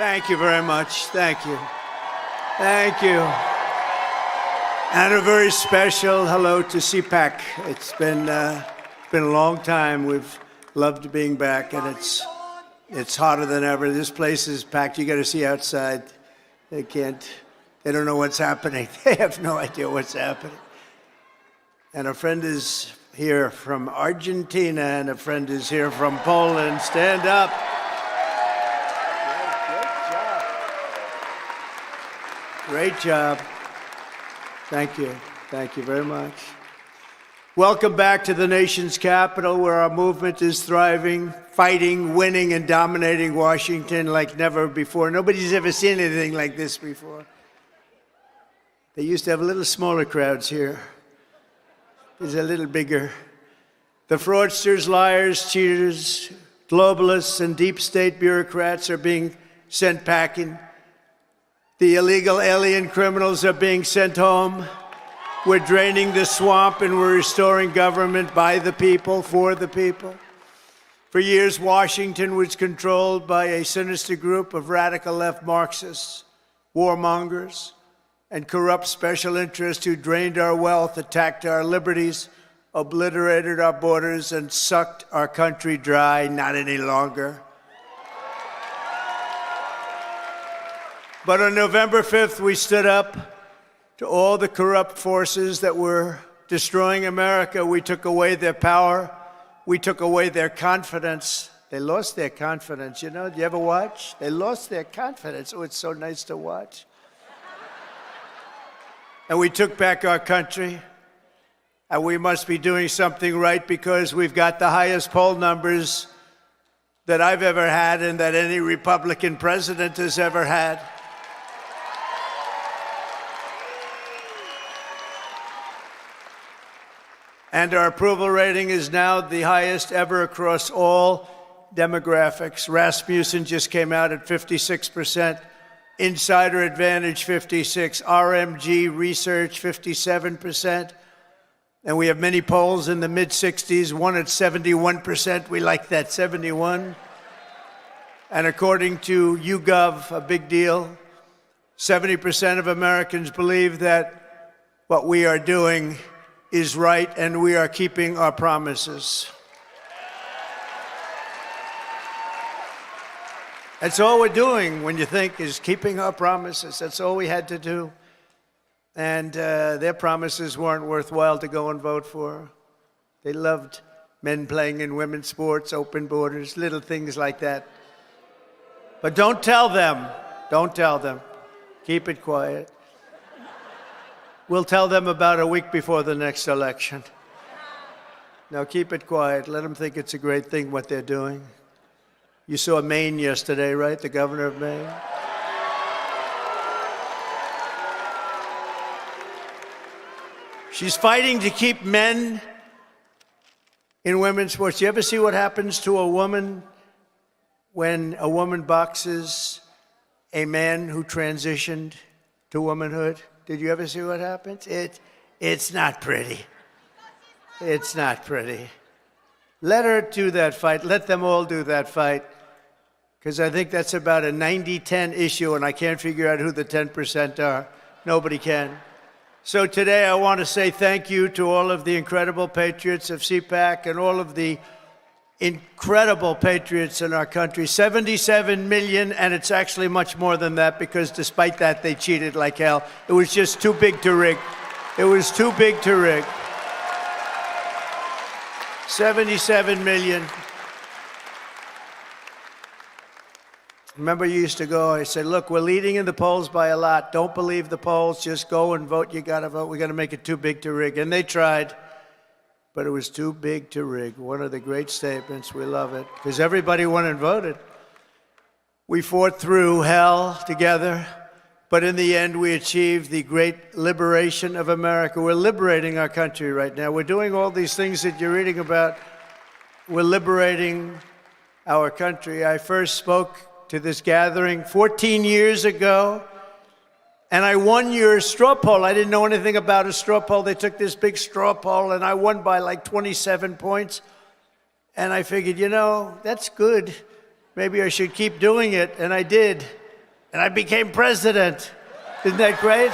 Thank you very much. Thank you. Thank you. And a very special hello to CPAC. It's been a long time. We've loved being back, and it's hotter than ever. This place is packed. You got to see outside. They don't know what's happening. They have no idea what's happening. And a friend is here from Argentina, and a friend is here from Poland. Stand up. Great job. Thank you. Thank you very much. Welcome back to the nation's capital, where our movement is thriving, fighting, winning, and dominating Washington like never before. Nobody's ever seen anything like this before. They used to have a little smaller crowds here. It's a little bigger. The fraudsters, liars, cheaters, globalists, and deep state bureaucrats are being sent packing. The illegal alien criminals are being sent home. We're draining the swamp, and we're restoring government by the people, for the people. For years, Washington was controlled by a sinister group of radical left Marxists, warmongers, and corrupt special interests who drained our wealth, attacked our liberties, obliterated our borders, and sucked our country dry. Not any longer. But on November 5th, we stood up to all the corrupt forces that were destroying America. We took away their power. We took away their confidence. They lost their confidence. You know, do you ever watch? They lost their confidence. Oh, it's so nice to watch. And we took back our country. And we must be doing something right, because we've got the highest poll numbers that I've ever had and that any Republican president has ever had. And our approval rating is now the highest ever across all demographics. Rasmussen just came out at 56%, Insider Advantage 56%, RMG Research 57%, and we have many polls in the mid-60s, one at 71%. We like that, 71. And according to YouGov, a big deal, 70% of Americans believe that what we are doing is right, and we are keeping our promises. That's all we're doing, when you think, is keeping our promises. That's all we had to do. And their promises weren't worthwhile to go and vote for. They loved men playing in women's sports, open borders, little things like that. But don't tell them. Don't tell them. Keep it quiet. We'll tell them about a week before the next election. Now keep it quiet. Let them think it's a great thing what they're doing. You saw Maine yesterday, right? The governor of Maine. She's fighting to keep men in women's sports. Do you ever see what happens to a woman when a woman boxes a man who transitioned to womanhood? Did you ever see what happens? It's not pretty. It's not pretty. Let her do that fight. Let them all do that fight. Because I think that's about a 90-10 issue, and I can't figure out who the 10% are. Nobody can. So today I want to say thank you to all of the incredible patriots of CPAC and all of the incredible patriots in our country. 77 million, and it's actually much more than that, because despite that, they cheated like hell. It was just too big to rig. It was too big to rig. 77 million. Remember, you used to go, I said, look, we're leading in the polls by a lot. Don't believe the polls. Just go and vote. You got to vote. We're going to make it too big to rig. And they tried. But it was too big to rig. One of the great statements. We love it. Because everybody went and voted. We fought through hell together. But in the end, we achieved the great liberation of America. We're liberating our country right now. We're doing all these things that you're reading about. We're liberating our country. I first spoke to this gathering 14 years ago. And I won your straw poll. I didn't know anything about a straw poll. They took this big straw poll, and I won by like 27 points. And I figured, you know, that's good. Maybe I should keep doing it. And I did. and I became president. Isn't that great?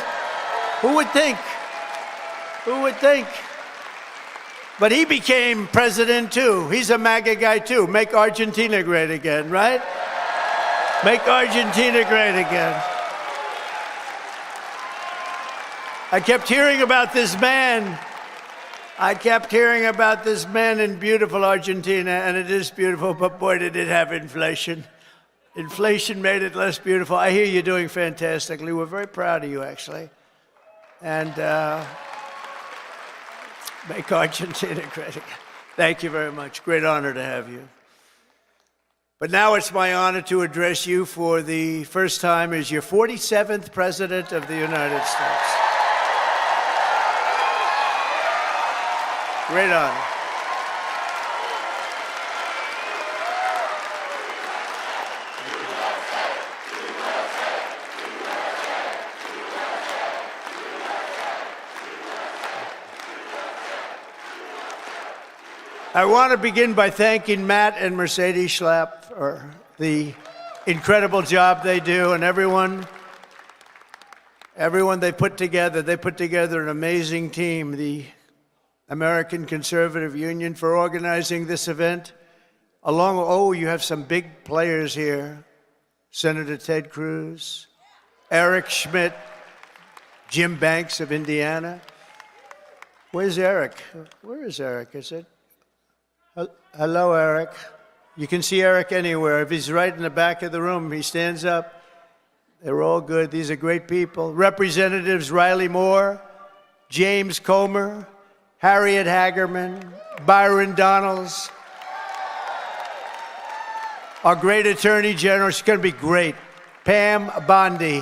Who would think? Who would think? But he became president too. He's a MAGA guy too. Make Argentina great again, right? Make Argentina great again. I kept hearing about this man. I kept hearing about this man in beautiful Argentina, and it is beautiful, but boy, did it have inflation. Inflation made it less beautiful. I hear you're doing fantastically. We're very proud of you, actually. And make Argentina great again. Thank you very much. Great honor to have you. But now it's my honor to address you for the first time as your 47th President of the United States. Great honor. I want to begin by thanking Matt and Mercedes Schlapp for the incredible job they do, and everyone they put together. They put together an amazing team, the American Conservative Union, for organizing this event. You have some big players here. Senator Ted Cruz, Eric Schmidt, Jim Banks of Indiana. Where's Eric? Where is Eric? Is it? Hello, Eric. You can see Eric anywhere. If he's right in the back of the room, he stands up. They're all good. These are great people. Representatives Riley Moore, James Comer, Harriet Hagerman, Byron Donalds. Our great Attorney General, she's going to be great, Pam Bondi.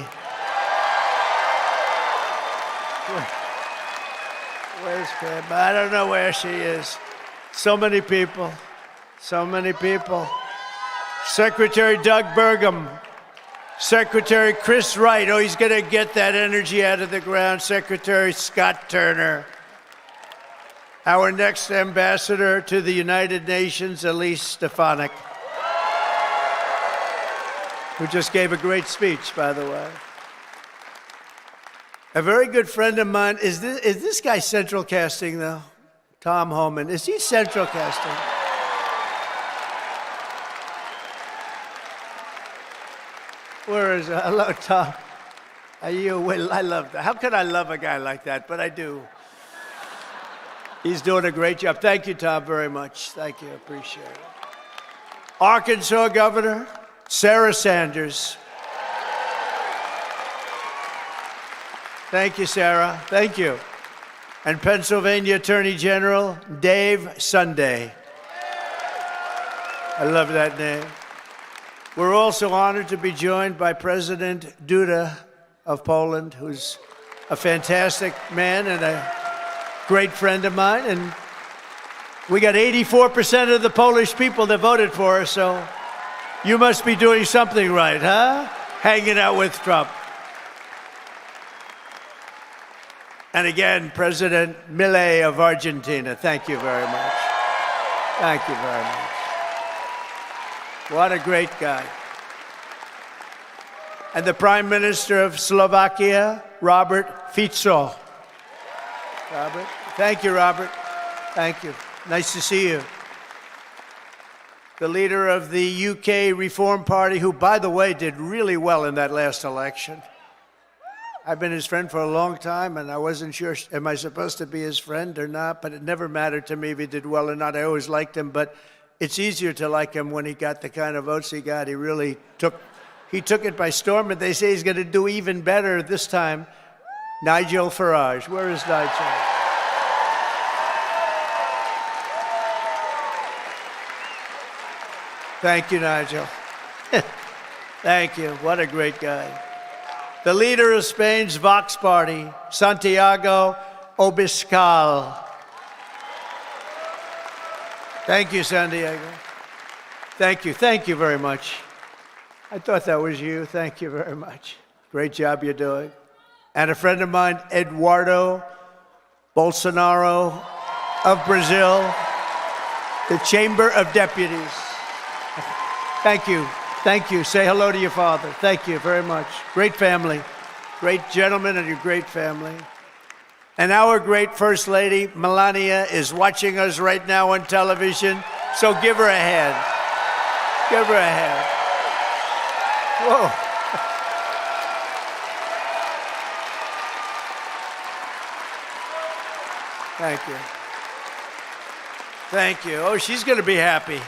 Where's Pam? I don't know where she is. So many people, so many people. Secretary Doug Burgum, Secretary Chris Wright, he's going to get that energy out of the ground. Secretary Scott Turner. Our next ambassador to the United Nations, Elise Stefanik, who just gave a great speech, by the way. A very good friend of mine, is this guy central casting, though? Tom Homan. Is he central casting? Where is it? Hello, Tom. Are you? Well, I love that. How could I love a guy like that? But I do. He's doing a great job. Thank you, Tom, very much. Thank you. Appreciate it. Arkansas Governor Sarah Sanders. Thank you, Sarah. Thank you. And Pennsylvania Attorney General Dave Sunday. I love that name. We're also honored to be joined by President Duda of Poland, who's a fantastic man and a great friend of mine. And we got 84% of the Polish people that voted for us, so you must be doing something right, huh? Hanging out with Trump. And again, President Milei of Argentina, thank you very much. Thank you very much. What a great guy. And the Prime Minister of Slovakia, Robert Fico. Robert, thank you, Robert. Thank you. Nice to see you. The leader of the UK Reform Party, who, by the way, did really well in that last election. I've been his friend for a long time, and I wasn't sure, am I supposed to be his friend or not? But it never mattered to me if he did well or not. I always liked him, but it's easier to like him when he got the kind of votes he got. He really took it by storm, and they say he's going to do even better this time. Nigel Farage. Where is Nigel? Thank you, Nigel. Thank you. What a great guy. The leader of Spain's Vox Party, Santiago Abascal. Thank you, Santiago. Thank you. Thank you very much. I thought that was you. Thank you very much. Great job you're doing. And a friend of mine, Eduardo Bolsonaro of Brazil, the Chamber of Deputies. Thank you. Thank you. Say hello to your father. Thank you very much. Great family. Great gentleman and your great family. And our great First Lady, Melania, is watching us right now on television. So give her a hand. Give her a hand. Whoa. Thank you. Thank you. Oh, she's going to be happy.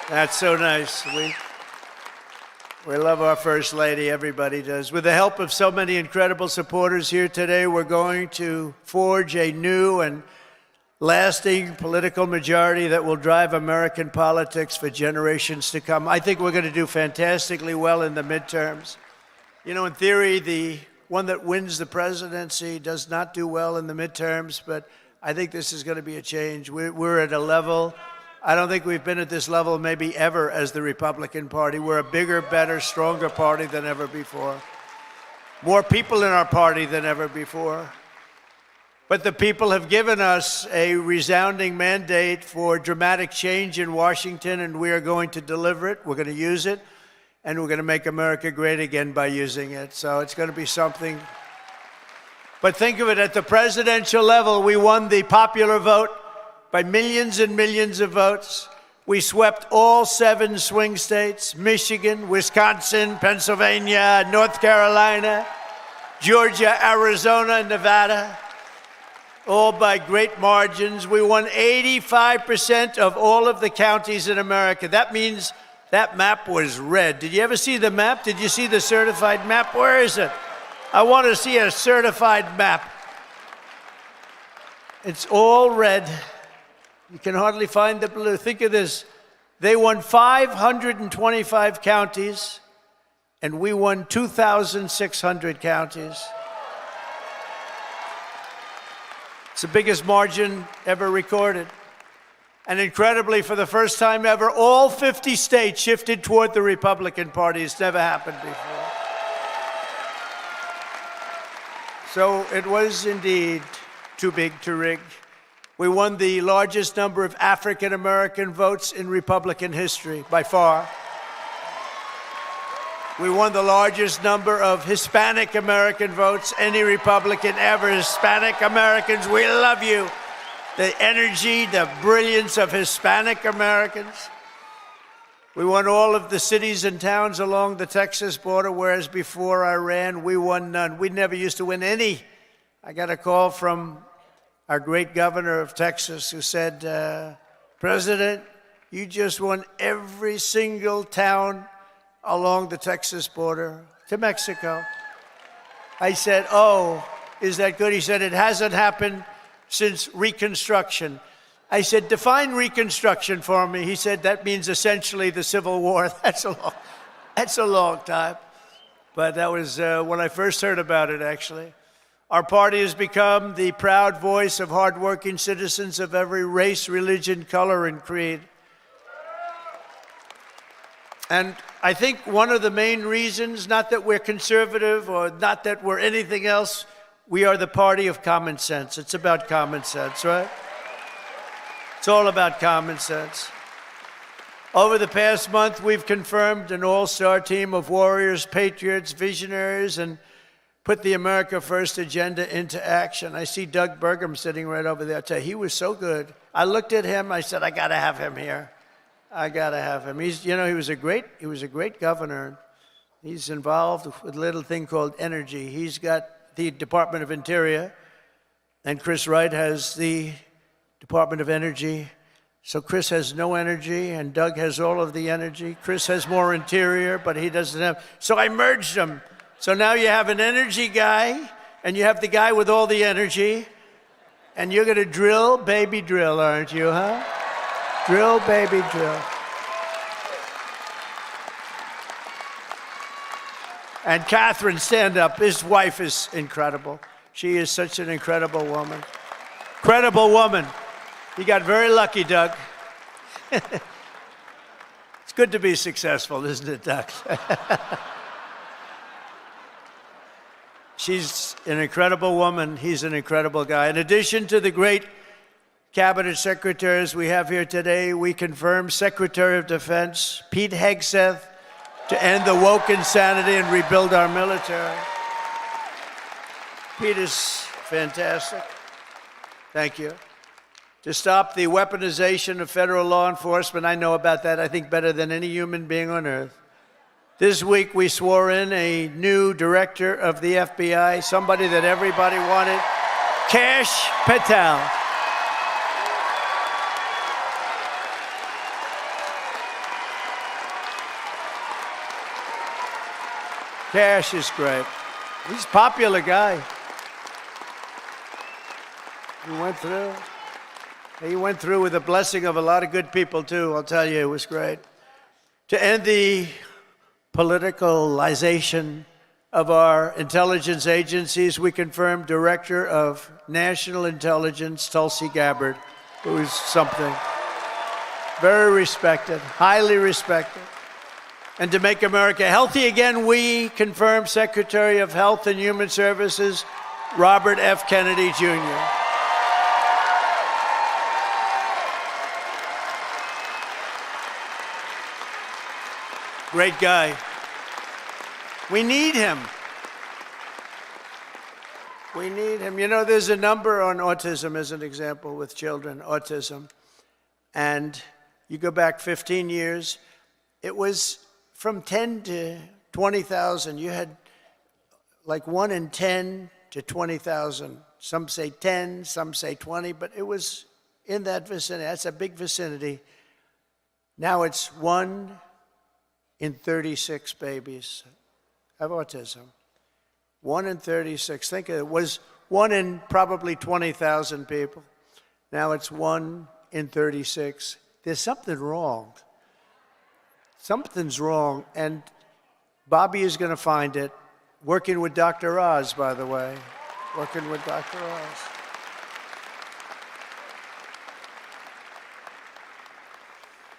That's so nice. We love our First Lady, everybody does. With the help of so many incredible supporters here today, we're going to forge a new and lasting political majority that will drive American politics for generations to come. I think we're going to do fantastically well in the midterms. You know, in theory, the one that wins the presidency does not do well in the midterms, but I think this is going to be a change. We're at a level, I don't think we've been at this level maybe ever as the Republican Party. We're a bigger, better, stronger party than ever before. More people in our party than ever before. But the people have given us a resounding mandate for dramatic change in Washington, and we are going to deliver it. We're going to use it, and we're going to make America great again by using it. So it's going to be something. But think of it, at the presidential level, we won the popular vote by millions and millions of votes. We swept all 7 swing states: Michigan, Wisconsin, Pennsylvania, North Carolina, Georgia, Arizona, Nevada, all by great margins. We won 85% of all of the counties in America. That means that map was red. Did you ever see the map? Did you see the certified map? Where is it? I want to see a certified map. It's all red. You can hardly find the blue. Think of this. They won 525 counties, and we won 2,600 counties. It's the biggest margin ever recorded. And incredibly, for the first time ever, all 50 states shifted toward the Republican Party. It's never happened before. So it was indeed too big to rig. We won the largest number of African-American votes in Republican history, by far. We won the largest number of Hispanic-American votes, any Republican ever. Hispanic Americans, we love you. The energy, the brilliance of Hispanic Americans. We won all of the cities and towns along the Texas border, whereas before I ran, we won none. We never used to win any. I got a call from our great governor of Texas who said, President, you just won every single town along the Texas border to Mexico. I said, oh, is that good? He said, it hasn't happened since Reconstruction. I said, define Reconstruction for me. He said, that means essentially the Civil War. That's a long time. But that was when I first heard about it, actually. Our party has become the proud voice of hardworking citizens of every race, religion, color, and creed. And I think one of the main reasons, not that we're conservative or not that we're anything else, we are the party of common sense. It's about common sense, right? It's all about common sense. Over the past month, we've confirmed an all-star team of warriors, patriots, visionaries, and put the America First agenda into action. I see Doug Burgum sitting right over there. I tell you, he was so good. I looked at him, I said, I gotta have him here. I gotta have him. He was a great governor. He's involved with a little thing called energy. He's got the Department of Interior, and Chris Wright has the Department of Energy. So Chris has no energy, and Doug has all of the energy. Chris has more interior, but he doesn't have. So I merged them. So now you have an energy guy, and you have the guy with all the energy, and you're going to drill, baby, drill, aren't you, huh? Drill, baby, drill. And Catherine, stand up. His wife is incredible. She is such an incredible woman. Incredible woman. You got very lucky, Doug. It's good to be successful, isn't it, Doug? She's an incredible woman. He's an incredible guy. In addition to the great cabinet secretaries we have here today. We confirm Secretary of Defense Pete Hegseth to end the woke insanity and rebuild our military. Pete is fantastic. Thank you. To stop the weaponization of federal law enforcement, I know about that, I think, better than any human being on earth. This week, we swore in a new director of the FBI, somebody that everybody wanted, Kash Patel. Kash is great. He's a popular guy. He went through with the blessing of a lot of good people, too. I'll tell you, it was great. To end the politicalization of our intelligence agencies, we confirmed Director of National Intelligence, Tulsi Gabbard, who is something. Very respected, highly respected. And to make America healthy again, we confirmed Secretary of Health and Human Services, Robert F. Kennedy, Jr. Great guy. We need him. We need him. You know, there's a number on autism as an example with children, autism. And you go back 15 years, it was from 10 to 20,000. You had like 1 in 10 to 20,000. Some say 10, some say 20, but it was in that vicinity. That's a big vicinity. Now it's 1 in 36 babies have autism. 1 in 36. Think of it. It was 1 in probably 20,000 people. Now it's 1 in 36. There's something wrong. Something's wrong, and Bobby is going to find it. Working with Dr. Oz, by the way. Working with Dr. Oz.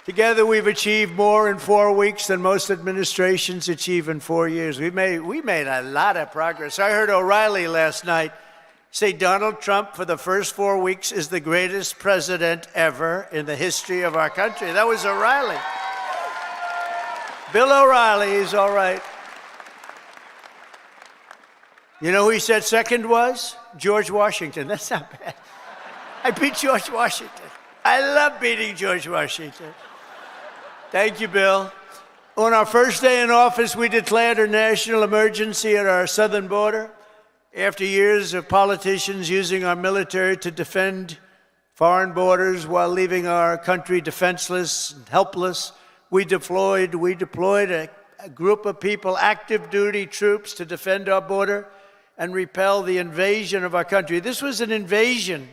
Together, we've achieved more in 4 weeks than most administrations achieve in 4 years. We made a lot of progress. I heard O'Reilly last night say Donald Trump, for the first 4 weeks, is the greatest president ever in the history of our country. That was O'Reilly. Bill O'Reilly, he's all right. You know who he said second was? George Washington. That's not bad. I beat George Washington. I love beating George Washington. Thank you, Bill. On our first day in office, we declared a national emergency at our southern border. After years of politicians using our military to defend foreign borders while leaving our country defenseless and helpless, we deployed a group of people, active duty troops, to defend our border and repel the invasion of our country. This was an invasion.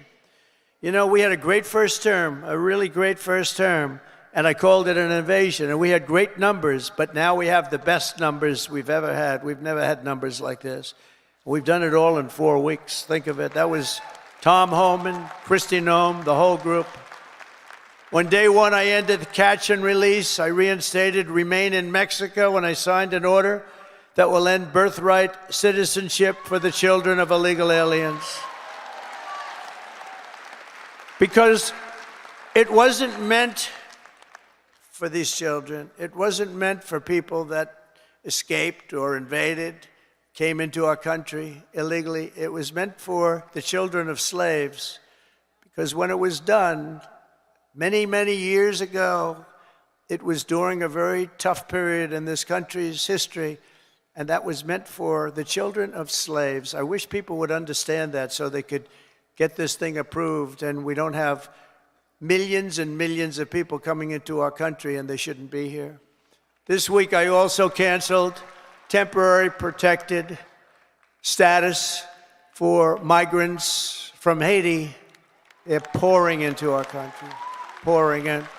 You know, we had a great first term, a really great first term, and I called it an invasion. And we had great numbers, but now we have the best numbers we've ever had. We've never had numbers like this. We've done it all in 4 weeks. Think of it. That was Tom Homan, Kristi Noem, the whole group. On day one, I ended the catch and release. I reinstated Remain in Mexico, and I signed an order that will end birthright citizenship for the children of illegal aliens. Because it wasn't meant for these children. It wasn't meant for people that escaped or invaded, came into our country illegally. It was meant for the children of slaves. Because when it was done, many, many years ago, it was during a very tough period in this country's history, and that was meant for the children of slaves. I wish people would understand that so they could get this thing approved, and we don't have millions and millions of people coming into our country, and they shouldn't be here. This week, I also canceled temporary protected status for migrants from Haiti. They're pouring into our country, pouring in. If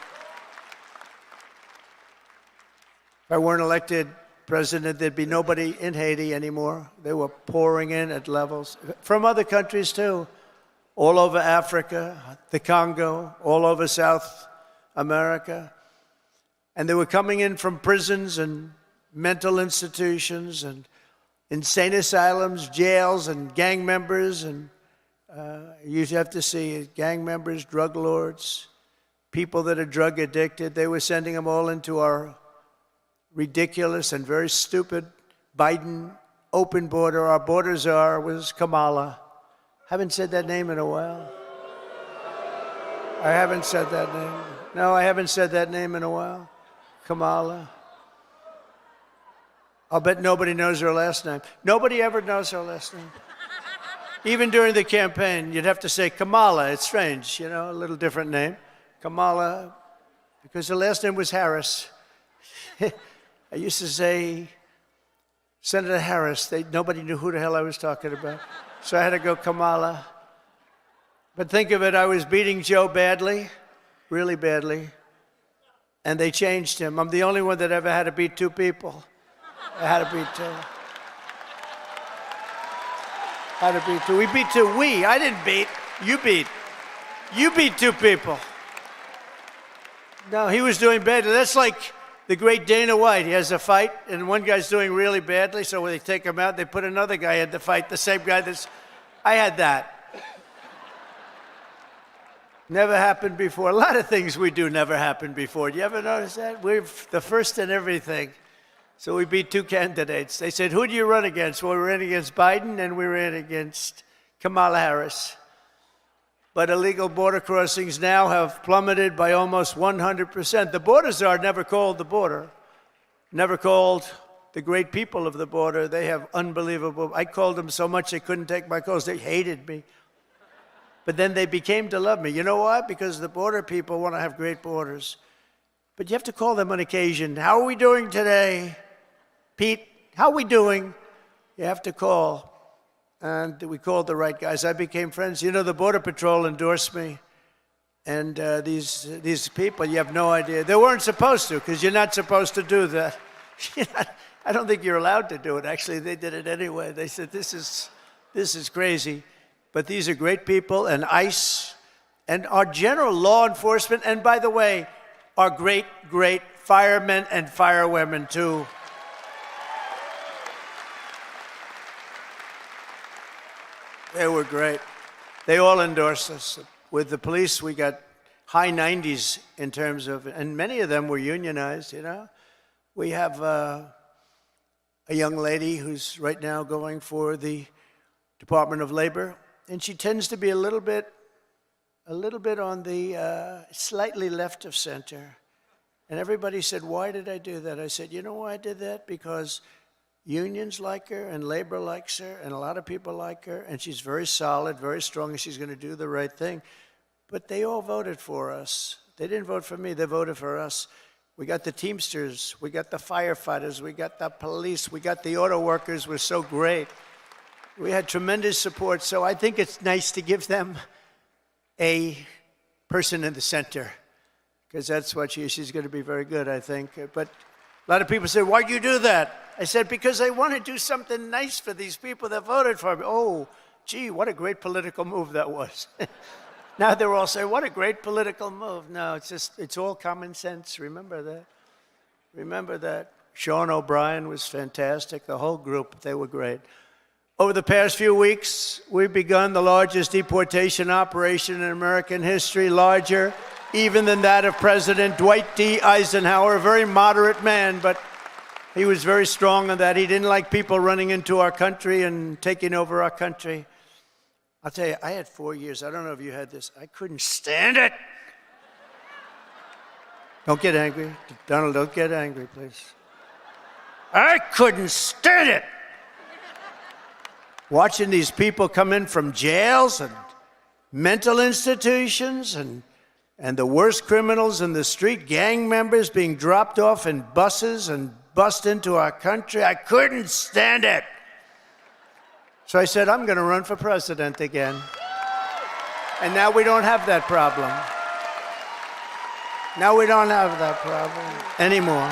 I weren't elected president, there'd be nobody in Haiti anymore. They were pouring in at levels from other countries too, all over Africa, the Congo, all over South America. And they were coming in from prisons and mental institutions and insane asylums, jails, and gang members and You have to see gang members, drug lords, people that are drug addicted. They were sending them all into our ridiculous and very stupid Biden open border. Our border czar was Kamala. Haven't said that name in a while. I haven't said that name. No, I haven't said that name in a while. Kamala. I'll bet nobody knows her last name. Nobody ever knows her last name. Even during the campaign, you'd have to say Kamala. It's strange, you know, a little different name. Kamala, because her last name was Harris. I used to say Senator Harris. Nobody knew who the hell I was talking about. So I had to go Kamala. But think of it, I was beating Joe badly, really badly, and they changed him. I'm the only one that ever had to beat two people. I had to beat two. Had to beat two. We beat two. I didn't beat. You beat. You beat two people. No, he was doing badly. That's like the great Dana White. He has a fight, and one guy's doing really badly, so when they take him out, they put another guy in the fight, the same guy that's... I had that. Never happened before. A lot of things we do never happened before. Do you ever notice that? We're the first in everything. So we beat two candidates. They said, who do you run against? Well, we ran against Biden and we ran against Kamala Harris. But illegal border crossings now have plummeted by almost 100%. The border czar never called the border, never called the great people of the border. They have unbelievable... I called them so much they couldn't take my calls. They hated me. But then they became to love me. You know why? Because the border people want to have great borders. But you have to call them on occasion. How are we doing today? Pete, how are we doing? You have to call. And we called the right guys. I became friends. You know, the Border Patrol endorsed me. And these people, you have no idea. They weren't supposed to, because you're not supposed to do that. I don't think you're allowed to do it. Actually, they did it anyway. They said, this is crazy. But these are great people, and ICE, and our general law enforcement, and by the way, our great, great firemen and firewomen, too. They were great. They all endorsed us. With the police, we got high 90s in terms of, and many of them were unionized, you know. We have a young lady who's right now going for the Department of Labor, and she tends to be a little bit on the slightly left of center. And everybody said, why did I do that? I said, you know why I did that? Because unions like her, and labor likes her, and a lot of people like her, and she's very solid, very strong, and she's going to do the right thing. But they all voted for us. They didn't vote for me, they voted for us. We got the Teamsters, we got the firefighters, we got the police, we got the auto workers, were so great. We had tremendous support, so I think it's nice to give them a person in the center, because that's what she's going to be very good, I think. But a lot of people say, why'd you do that? I said, because I want to do something nice for these people that voted for me. Oh, gee, what a great political move that was. Now they're all saying, what a great political move. No, it's all common sense. Remember that. Remember that. Sean O'Brien was fantastic. The whole group, they were great. Over the past few weeks, we've begun the largest deportation operation in American history, larger even than that of President Dwight D. Eisenhower, a very moderate man, but he was very strong on that. He didn't like people running into our country and taking over our country. I'll tell you, I had 4 years. I don't know if you had this. I couldn't stand it. Don't get angry. Donald, don't get angry, please. I couldn't stand it. Watching these people come in from jails and mental institutions and the worst criminals in the street, gang members being dropped off in buses and bussed into our country. I couldn't stand it. So I said, I'm going to run for president again. And now we don't have that problem. Now we don't have that problem anymore.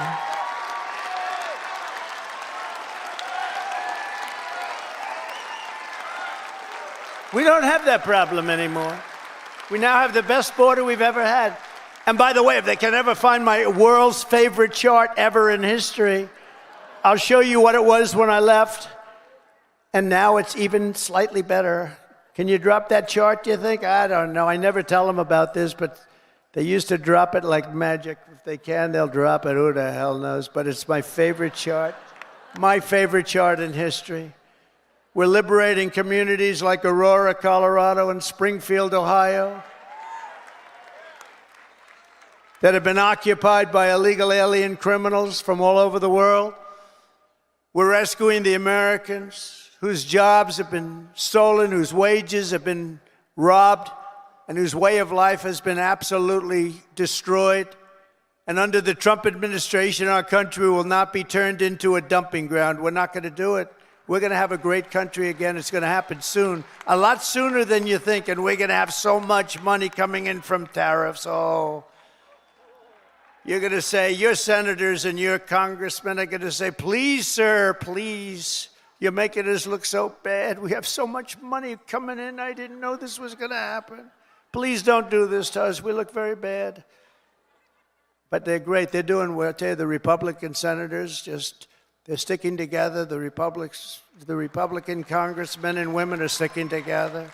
We don't have that problem anymore. We now have the best border we've ever had. And by the way, if they can ever find my world's favorite chart ever in history, I'll show you what it was when I left. And now it's even slightly better. Can you drop that chart, do you think? I don't know. I never tell them about this, but they used to drop it like magic. If they can, they'll drop it. Who the hell knows? But it's my favorite chart. My favorite chart in history. We're liberating communities like Aurora, Colorado, and Springfield, Ohio, that have been occupied by illegal alien criminals from all over the world. We're rescuing the Americans whose jobs have been stolen, whose wages have been robbed, and whose way of life has been absolutely destroyed. And under the Trump administration, our country will not be turned into a dumping ground. We're not going to do it. We're going to have a great country again. It's going to happen soon, a lot sooner than you think, and we're going to have so much money coming in from tariffs. Oh, you're going to say, your senators and your congressmen are going to say, please, sir, please. You're making us look so bad. We have so much money coming in. I didn't know this was going to happen. Please don't do this to us. We look very bad. But they're great. They're doing well. I tell you, the Republican senators they're sticking together. The Republican congressmen and women are sticking together.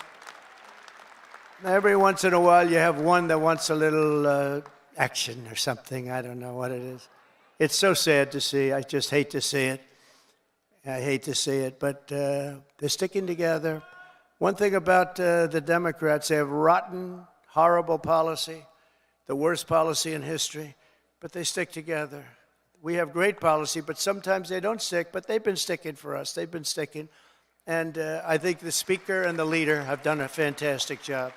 Every once in a while, you have one that wants a little action or something. I don't know what it is. It's so sad to see. I just hate to see it. I hate to see it, but they're sticking together. One thing about the Democrats, they have rotten, horrible policy, the worst policy in history, but they stick together. We have great policy, but sometimes they don't stick, but they've been sticking for us. They've been sticking. And I think the Speaker and the leader have done a fantastic job.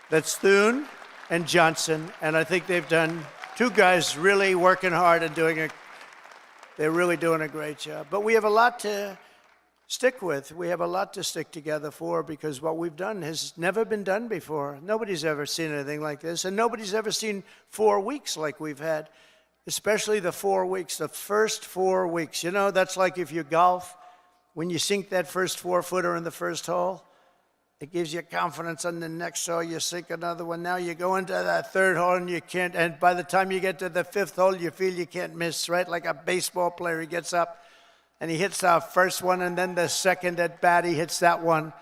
That's Thune and Johnson, and I think they've done, two guys really working hard and they're really doing a great job. But we have a lot to stick with. We have a lot to stick together for, because what we've done has never been done before. Nobody's ever seen anything like this, and nobody's ever seen 4 weeks like we've had, especially the 4 weeks, the first 4 weeks. You know, that's like if you golf, when you sink that first 4-footer in the first hole, it gives you confidence on the next hole. You sink another one. Now you go into that third hole and you can't, and by the time you get to the fifth hole, you feel you can't miss, right? Like a baseball player, he gets up and he hits our first one, and then the second at bat, he hits that one.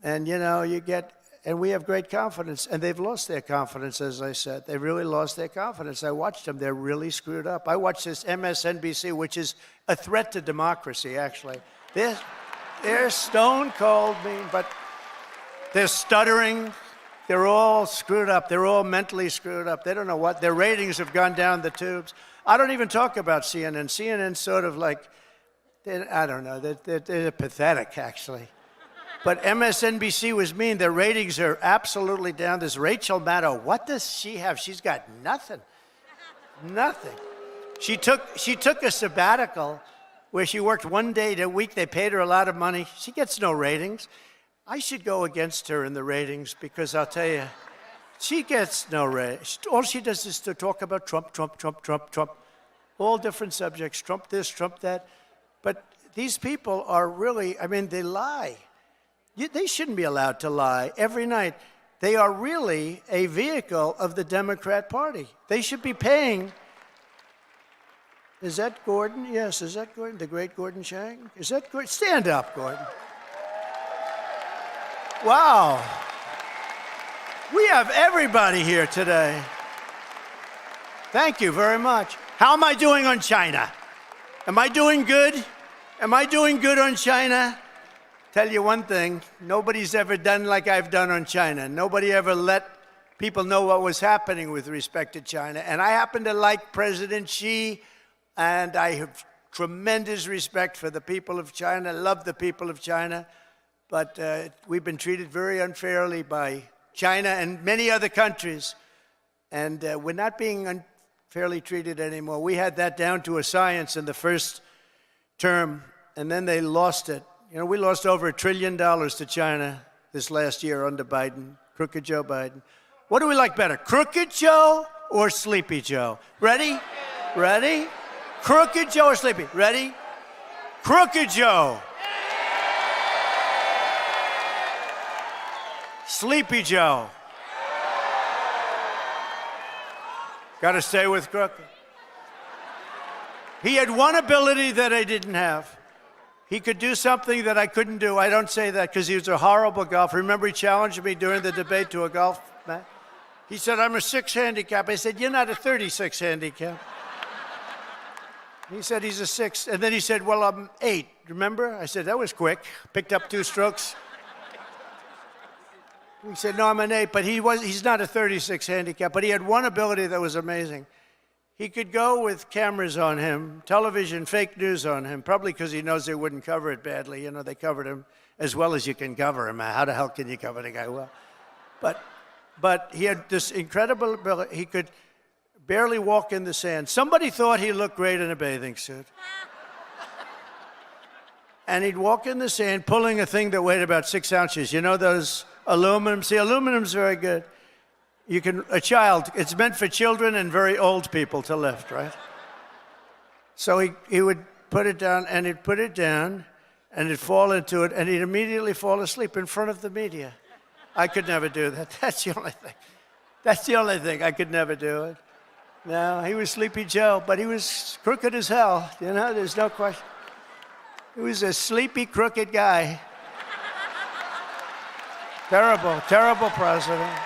And, you know, and we have great confidence. And they've lost their confidence, as I said. They really lost their confidence. I watched them. They're really screwed up. I watched this MSNBC, which is a threat to democracy, actually. They're stone cold mean, but they're stuttering. They're all screwed up. They're all mentally screwed up. They don't know what. Their ratings have gone down the tubes. I don't even talk about CNN. CNN's sort of like, I don't know. They're pathetic, actually. But MSNBC was mean. Their ratings are absolutely down. This Rachel Maddow, what does she have? She's got nothing. Nothing. She took a sabbatical where she worked 1 day a week. They paid her a lot of money. She gets no ratings. I should go against her in the ratings, because I'll tell you, she gets no ratings. All she does is to talk about Trump, Trump, Trump, Trump, Trump. All different subjects, Trump this, Trump that. But these people are really, I mean, they lie. They shouldn't be allowed to lie every night. They are really a vehicle of the Democrat Party. They should be paying. Is that Gordon? Yes, is that Gordon? The great Gordon Chang? Is that Gordon? Stand up, Gordon. Wow. We have everybody here today. Thank you very much. How am I doing on China? Am I doing good? Am I doing good on China? Tell you one thing, nobody's ever done like I've done on China. Nobody ever let people know what was happening with respect to China. And I happen to like President Xi, and I have tremendous respect for the people of China, love the people of China. But we've been treated very unfairly by China and many other countries. And we're not being unfairly treated anymore. We had that down to a science in the first term, and then they lost it. You know, we lost over $1 trillion to China this last year under Biden, Crooked Joe Biden. What do we like better, Crooked Joe or Sleepy Joe? Ready? Ready? Crooked Joe or Sleepy? Ready? Crooked Joe. Sleepy Joe. Got to stay with Crooked. He had one ability that I didn't have. He could do something that I couldn't do. I don't say that because he was a horrible golfer. Remember, he challenged me during the debate to a golf match? He said, I'm a 6 handicap. I said, you're not a 36 handicap. He said he's a 6. And then he said, well, I'm 8. Remember? I said, that was quick. Picked up 2 strokes. He said, no, I'm an 8. But he's not a 36 handicap. But he had one ability that was amazing. He could go with cameras on him, television, fake news on him, probably because he knows they wouldn't cover it badly. You know, they covered him as well as you can cover him. How the hell can you cover the guy well? But he had this incredible ability. He could barely walk in the sand. Somebody thought he looked great in a bathing suit. And he'd walk in the sand pulling a thing that weighed about 6 ounces. You know those aluminum? See, aluminum's very good. A child, it's meant for children and very old people to lift, right? So he would put it down, and he'd put it down, and he'd fall into it, and he'd immediately fall asleep in front of the media. I could never do that. That's the only thing. That's the only thing. I could never do it. No, he was Sleepy Joe, but he was crooked as hell. You know, there's no question. He was a sleepy, crooked guy. Terrible, terrible president.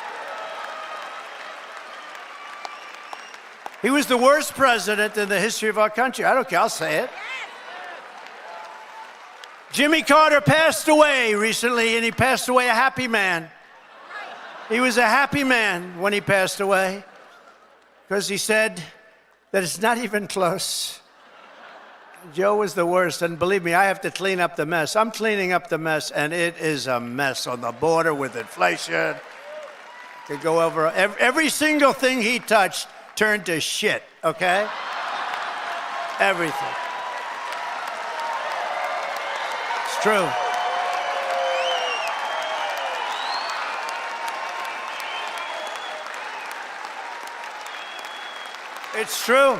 He was the worst president in the history of our country. I don't care, I'll say it. Jimmy Carter passed away recently, and he passed away a happy man. He was a happy man when he passed away because he said that it's not even close. Joe was the worst, and believe me, I have to clean up the mess. I'm cleaning up the mess, and it is a mess on the border with inflation. To go over every single thing he touched turned to shit, okay? Everything. It's true. It's true.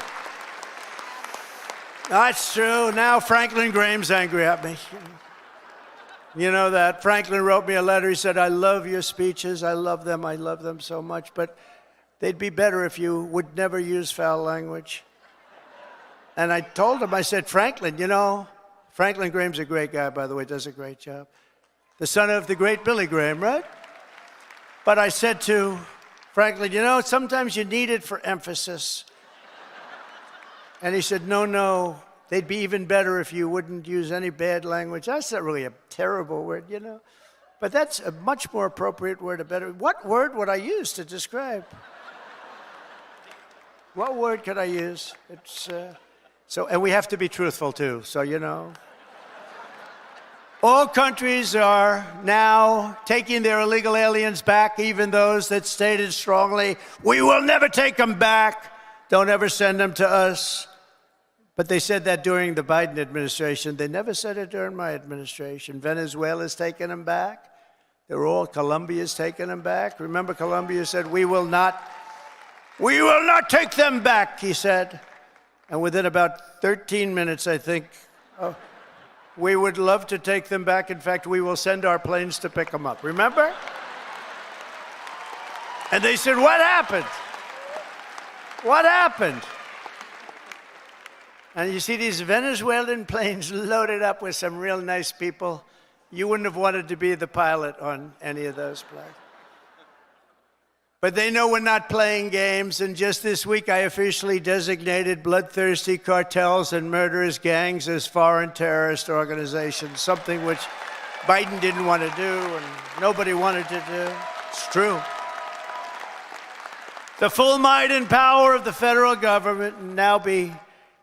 That's true. Now Franklin Graham's angry at me. You know that. Franklin wrote me a letter. He said, I love your speeches. I love them so much. But they'd be better if you would never use foul language. And I told him, I said, Franklin, you know, Franklin Graham's a great guy, by the way, does a great job. The son of the great Billy Graham, right? But I said to Franklin, you know, sometimes you need it for emphasis. And he said, no, they'd be even better if you wouldn't use any bad language. That's not really a terrible word, you know. But that's a much more appropriate word, a better. What word would I use to describe? What word could I use? And we have to be truthful too, so you know. All countries are now taking their illegal aliens back, even those that stated strongly, we will never take them back. Don't ever send them to us. But they said that during the Biden administration. They never said it during my administration. Venezuela's taking them back. Colombia's taking them back. Remember, Colombia said, we will not take them back, he said. And within about 13 minutes, I think, we would love to take them back. In fact, we will send our planes to pick them up. Remember? And they said, what happened? What happened? And you see these Venezuelan planes loaded up with some real nice people. You wouldn't have wanted to be the pilot on any of those planes. But they know we're not playing games, and just this week I officially designated bloodthirsty cartels and murderous gangs as foreign terrorist organizations, something which Biden didn't want to do and nobody wanted to do. It's true. The full might and power of the federal government will now be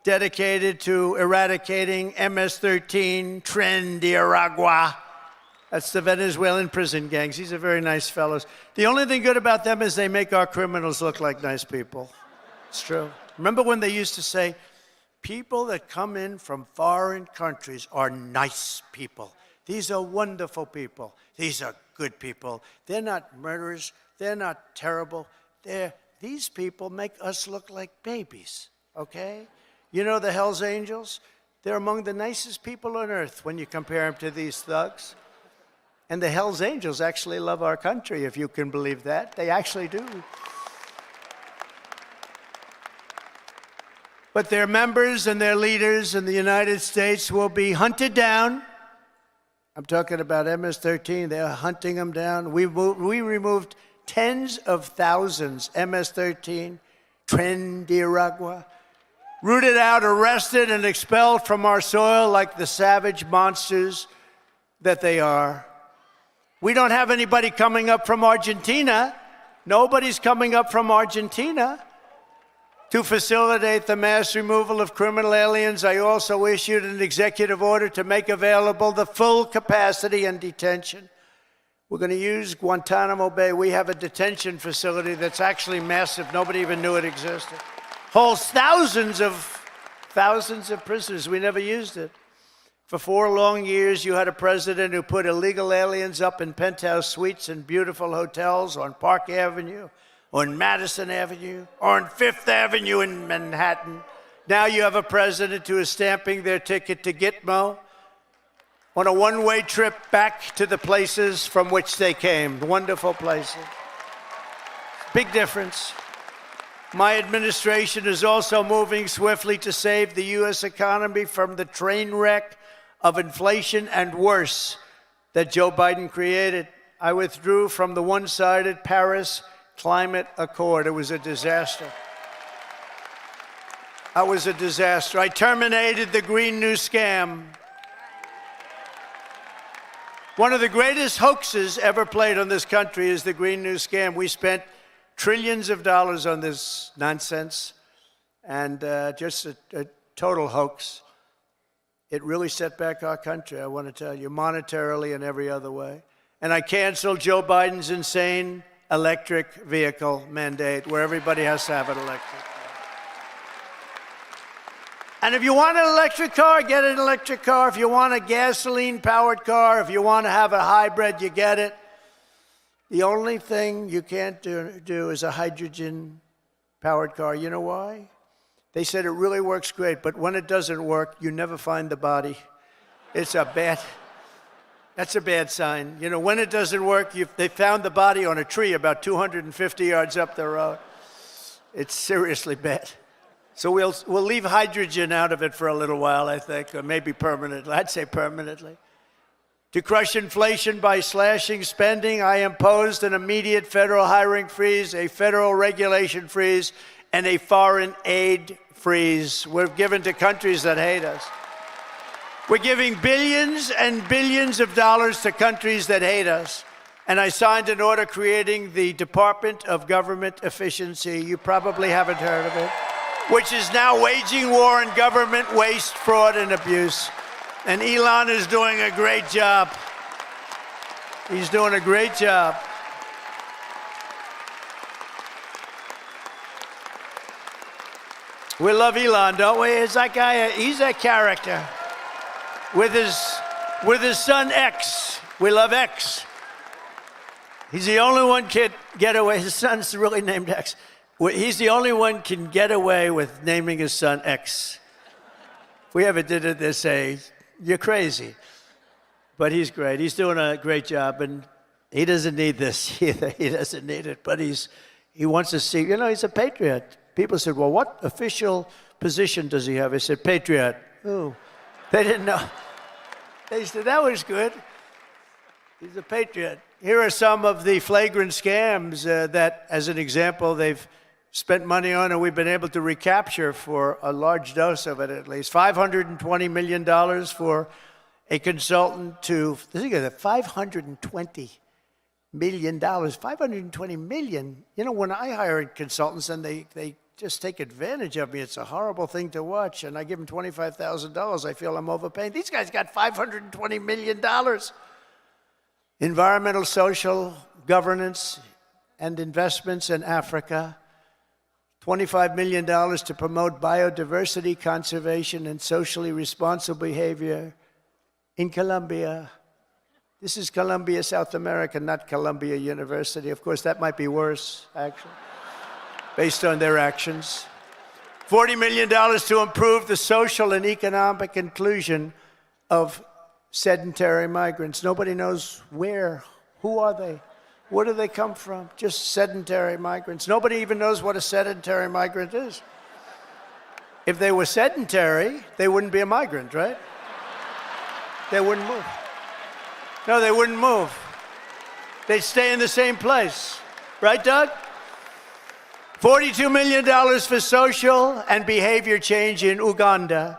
dedicated to eradicating MS-13, Tren de Aragua. That's the Venezuelan prison gangs. These are very nice fellows. The only thing good about them is they make our criminals look like nice people. It's true. Remember when they used to say, people that come in from foreign countries are nice people. These are wonderful people. These are good people. They're not murderers. They're not terrible. These people make us look like babies, okay? You know the Hells Angels? They're among the nicest people on earth when you compare them to these thugs. And the Hells Angels actually love our country, if you can believe that. They actually do. But their members and their leaders in the United States will be hunted down. I'm talking about MS-13. They're hunting them down. We removed tens of thousands, MS-13, Trendiragua, rooted out, arrested, and expelled from our soil like the savage monsters that they are. We don't have anybody coming up from Argentina. Nobody's coming up from Argentina to facilitate the mass removal of criminal aliens. I also issued an executive order to make available the full capacity and detention. We're going to use Guantanamo Bay. We have a detention facility that's actually massive. Nobody even knew it existed. Holds thousands of prisoners. We never used it. For 4 long years, you had a president who put illegal aliens up in penthouse suites in beautiful hotels on Park Avenue, on Madison Avenue, or on Fifth Avenue in Manhattan. Now you have a president who is stamping their ticket to Gitmo on a one-way trip back to the places from which they came. Wonderful places. Big difference. My administration is also moving swiftly to save the U.S. economy from the train wreck of inflation and worse that Joe Biden created. I withdrew from the one-sided Paris Climate Accord. It was a disaster. It was a disaster. I terminated the Green New Scam. One of the greatest hoaxes ever played on this country is the Green New Scam. We spent trillions of dollars on this nonsense, and just a total hoax. It really set back our country, I want to tell you, monetarily and every other way. And I canceled Joe Biden's insane electric vehicle mandate, where everybody has to have an electric car. And if you want an electric car, get an electric car. If you want a gasoline-powered car, if you want to have a hybrid, you get it. The only thing you can't do is a hydrogen-powered car. You know why? They said it really works great, but when it doesn't work, you never find the body. That's a bad sign. You know, when it doesn't work, they found the body on a tree about 250 yards up the road. It's seriously bad. So we'll leave hydrogen out of it for a little while, I think, or maybe permanently. I'd say permanently. To crush inflation by slashing spending, I imposed an immediate federal hiring freeze, a federal regulation freeze, and a foreign aid freeze. We're given to countries that hate us. We're giving billions and billions of dollars to countries that hate us. And I signed an order creating the Department of Government Efficiency. You probably haven't heard of it, which is now waging war on government waste, fraud, and abuse. And Elon is doing a great job. He's doing a great job. We love Elon, don't we? It's that guy, he's a character. With his son X. We love X. He's the only one can get away. His son's really named X. He's the only one can get away with naming his son X. If we ever did it, they'd say, you're crazy. But he's great. He's doing a great job, and he doesn't need this either. He doesn't need it, but he wants to see, he's a patriot. People said, well, what official position does he have? I said, patriot. Oh, they didn't know. They said, that was good. He's a patriot. Here are some of the flagrant scams that, as an example, they've spent money on and we've been able to recapture for a large dose of it at least. $520 million for a consultant to, think of that, $520 million. $520 million. When I hire consultants and they just take advantage of me, it's a horrible thing to watch. And I give them $25,000. I feel I'm overpaying. These guys got $520 million. Environmental, social, governance, and investments in Africa. $25 million to promote biodiversity, conservation, and socially responsible behavior in Colombia. This is Colombia, South America, not Columbia University. Of course, that might be worse, actually, based on their actions. $40 million to improve the social and economic inclusion of sedentary migrants. Nobody knows where. Who are they? Where do they come from? Just sedentary migrants. Nobody even knows what a sedentary migrant is. If they were sedentary, they wouldn't be a migrant, right? They wouldn't move. No, they wouldn't move. They'd stay in the same place. Right, Doug? $42 million for social and behavior change in Uganda.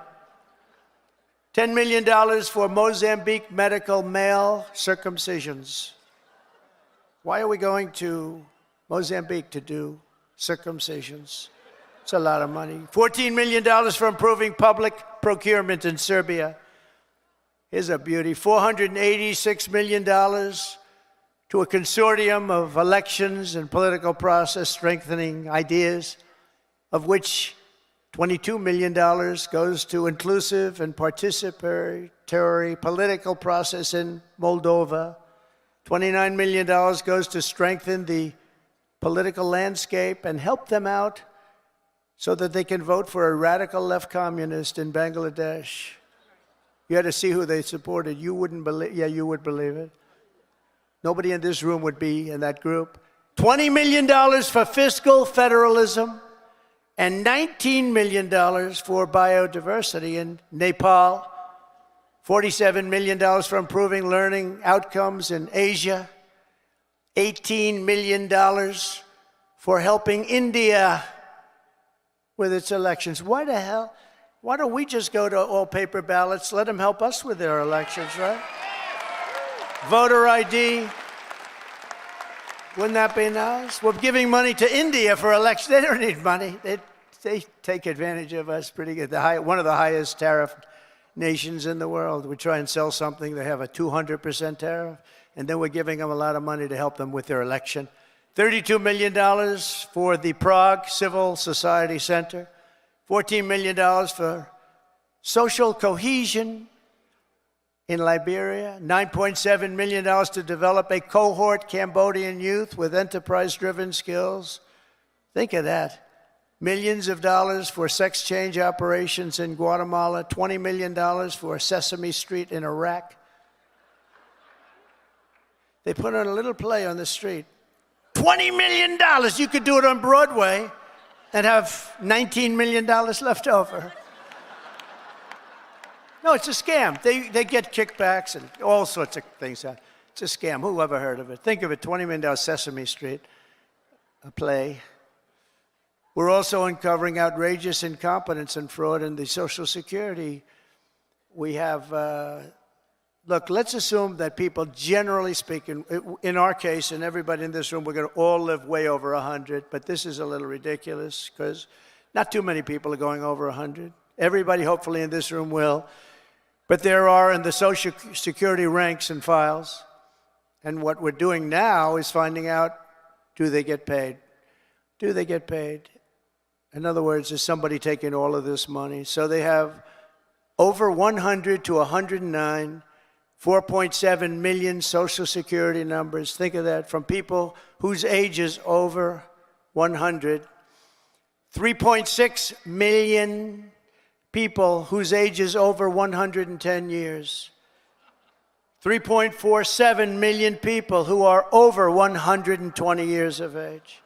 $10 million for Mozambique medical male circumcisions. Why are we going to Mozambique to do circumcisions? It's a lot of money. $14 million for improving public procurement in Serbia. Here's a beauty. $486 million to a consortium of elections and political process strengthening ideas, of which $22 million goes to inclusive and participatory political process in Moldova. $29 million goes to strengthen the political landscape and help them out so that they can vote for a radical left communist in Bangladesh. You had to see who they supported. You wouldn't believe, yeah, you would believe it. Nobody in this room would be in that group. $20 million for fiscal federalism and $19 million for biodiversity in Nepal. $47 million for improving learning outcomes in Asia. $18 million for helping India with its elections. Why the hell? Why don't we just go to all paper ballots? Let them help us with their elections, right? Voter ID. Wouldn't that be nice? We're giving money to India for elections. They don't need money. They take advantage of us pretty good. One of the highest tariff nations in the world. We try and sell something, they have a 200% tariff, and then we're giving them a lot of money to help them with their election. $32 million for the Prague Civil Society Center. $14 million for social cohesion in Liberia. $9.7 million to develop a cohort Cambodian youth with enterprise-driven skills. Think of that. Millions of dollars for sex change operations in Guatemala. $20 million for Sesame Street in Iraq. They put on a little play on the street. $20 million. You could do it on Broadway and have $19 million left over. No, it's a scam. They get kickbacks and all sorts of things. It's a scam. Who ever heard of it? Think of it, $20 million Sesame Street, a play. We're also uncovering outrageous incompetence and fraud in the Social Security. We have, look, let's assume that people, generally speaking, in our case, and everybody in this room, we're going to all live way over 100, but this is a little ridiculous because not too many people are going over 100. Everybody, hopefully, in this room will. But there are in the Social Security ranks and files. And what we're doing now is finding out, do they get paid? Do they get paid? In other words, is somebody taking all of this money? So they have over 100 to 109, 4.7 million Social Security numbers. Think of that, from people whose age is over 100. 3.6 million people whose age is over 110 years. 3.47 million people who are over 120 years of age.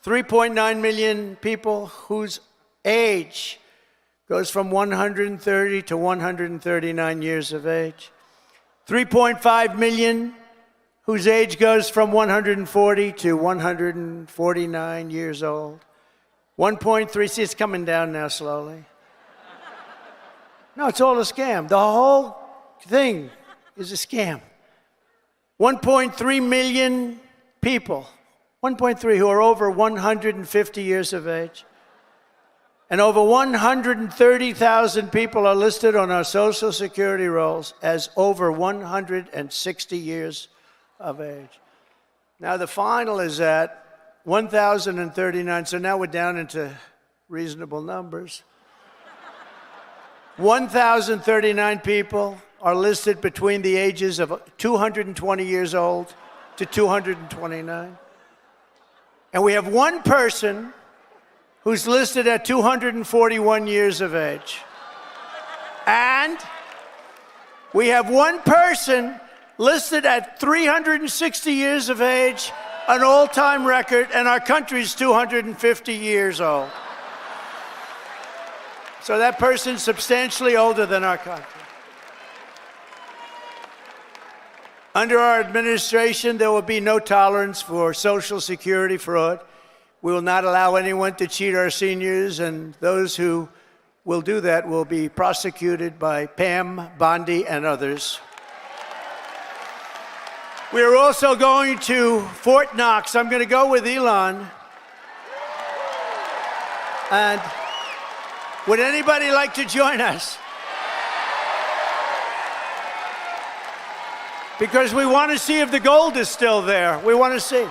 3.9 million people whose age goes from 130 to 139 years of age. 3.5 million whose age goes from 140 to 149 years old. 1.3, see, it's coming down now slowly. No, it's all a scam. The whole thing is a scam. 1.3 million people, 1.3 who are over 150 years of age. And over 130,000 people are listed on our Social Security rolls as over 160 years of age. Now the final is at 1,039, so now we're down into reasonable numbers. 1,039 people are listed between the ages of 220 years old to 229. And we have one person who's listed at 241 years of age. And we have one person listed at 360 years of age, an all-time record, and our country's 250 years old. So that person's substantially older than our country. Under our administration, there will be no tolerance for Social Security fraud. We will not allow anyone to cheat our seniors, and those who will do that will be prosecuted by Pam, Bondi, and others. We are also going to Fort Knox. I'm going to go with Elon. And would anybody like to join us? Because we want to see if the gold is still there. We want to see.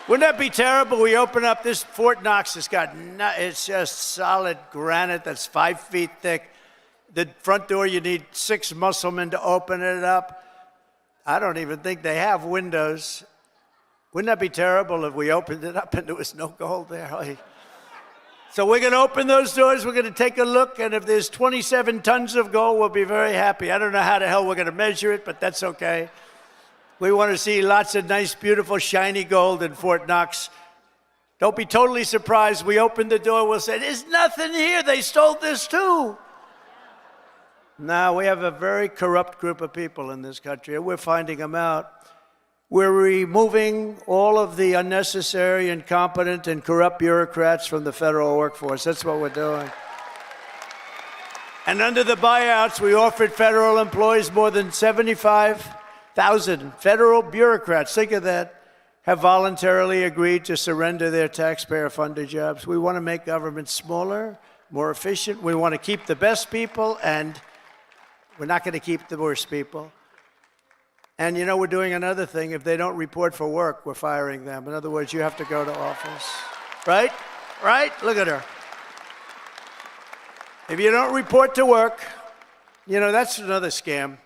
Wouldn't that be terrible? We open up this Fort Knox. It's just solid granite that's 5 feet thick. The front door, you need 6 musclemen to open it up. I don't even think they have windows. Wouldn't that be terrible if we opened it up and there was no gold there? So we're going to open those doors. We're going to take a look. And if there's 27 tons of gold, we'll be very happy. I don't know how the hell we're going to measure it, but that's okay. We want to see lots of nice, beautiful, shiny gold in Fort Knox. Don't be totally surprised. We open the door, we'll say, there's nothing here. They stole this too. Now, we have a very corrupt group of people in this country, and we're finding them out. We're removing all of the unnecessary, incompetent, and corrupt bureaucrats from the federal workforce. That's what we're doing. And under the buyouts, we offered federal employees more than 75,000 federal bureaucrats, think of that, have voluntarily agreed to surrender their taxpayer-funded jobs. We want to make government smaller, more efficient. We want to keep the best people, and we're not going to keep the worst people. And, you know, we're doing another thing. If they don't report for work, we're firing them. In other words, you have to go to office. Right? Right? Look at her. If you don't report to work, you know, that's another scam.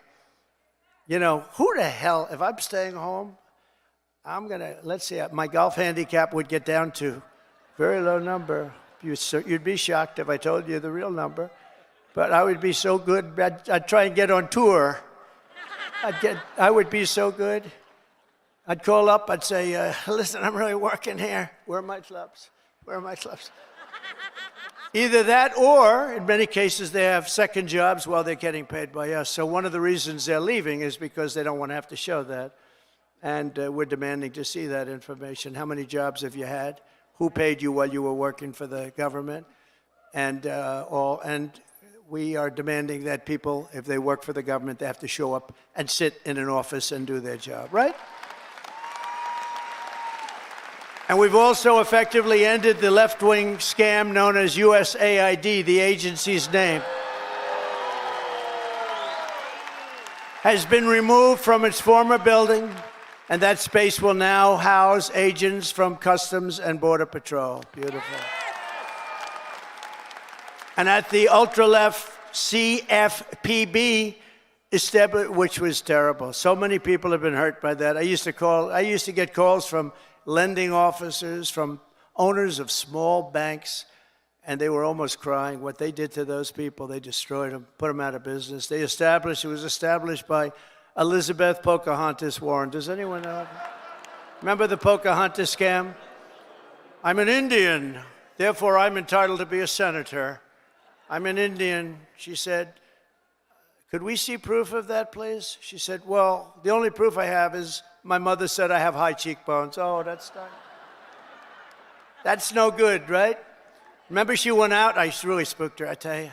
You know, who the hell, if I'm staying home, I'm going to, let's see, my golf handicap would get down to very low number. You'd be shocked if I told you the real number. But I would be so good, I'd try and get on tour. I would be so good. I'd call up, I'd say, listen, I'm really working here. Where are my clubs? Where are my clubs? Either that or, in many cases, they have second jobs while they're getting paid by us. So one of the reasons they're leaving is because they don't want to have to show that. And we're demanding to see that information. How many jobs have you had? Who paid you while you were working for the government? And we are demanding that people, if they work for the government, they have to show up and sit in an office and do their job, right? And we've also effectively ended the left-wing scam known as USAID, the agency's name. Has been removed from its former building, and that space will now house agents from Customs and Border Patrol. Beautiful. And at the ultra-left CFPB, which was terrible. So many people have been hurt by that. I used to get calls from lending officers, from owners of small banks, and they were almost crying. What they did to those people, they destroyed them, put them out of business. It was established by Elizabeth Pocahontas Warren. Does anyone know? Remember the Pocahontas scam? I'm an Indian, therefore I'm entitled to be a senator. I'm an Indian. She said, could we see proof of that, please? She said, well, the only proof I have is my mother said I have high cheekbones. Oh, that's no good, right? Remember she went out? I really spooked her, I tell you.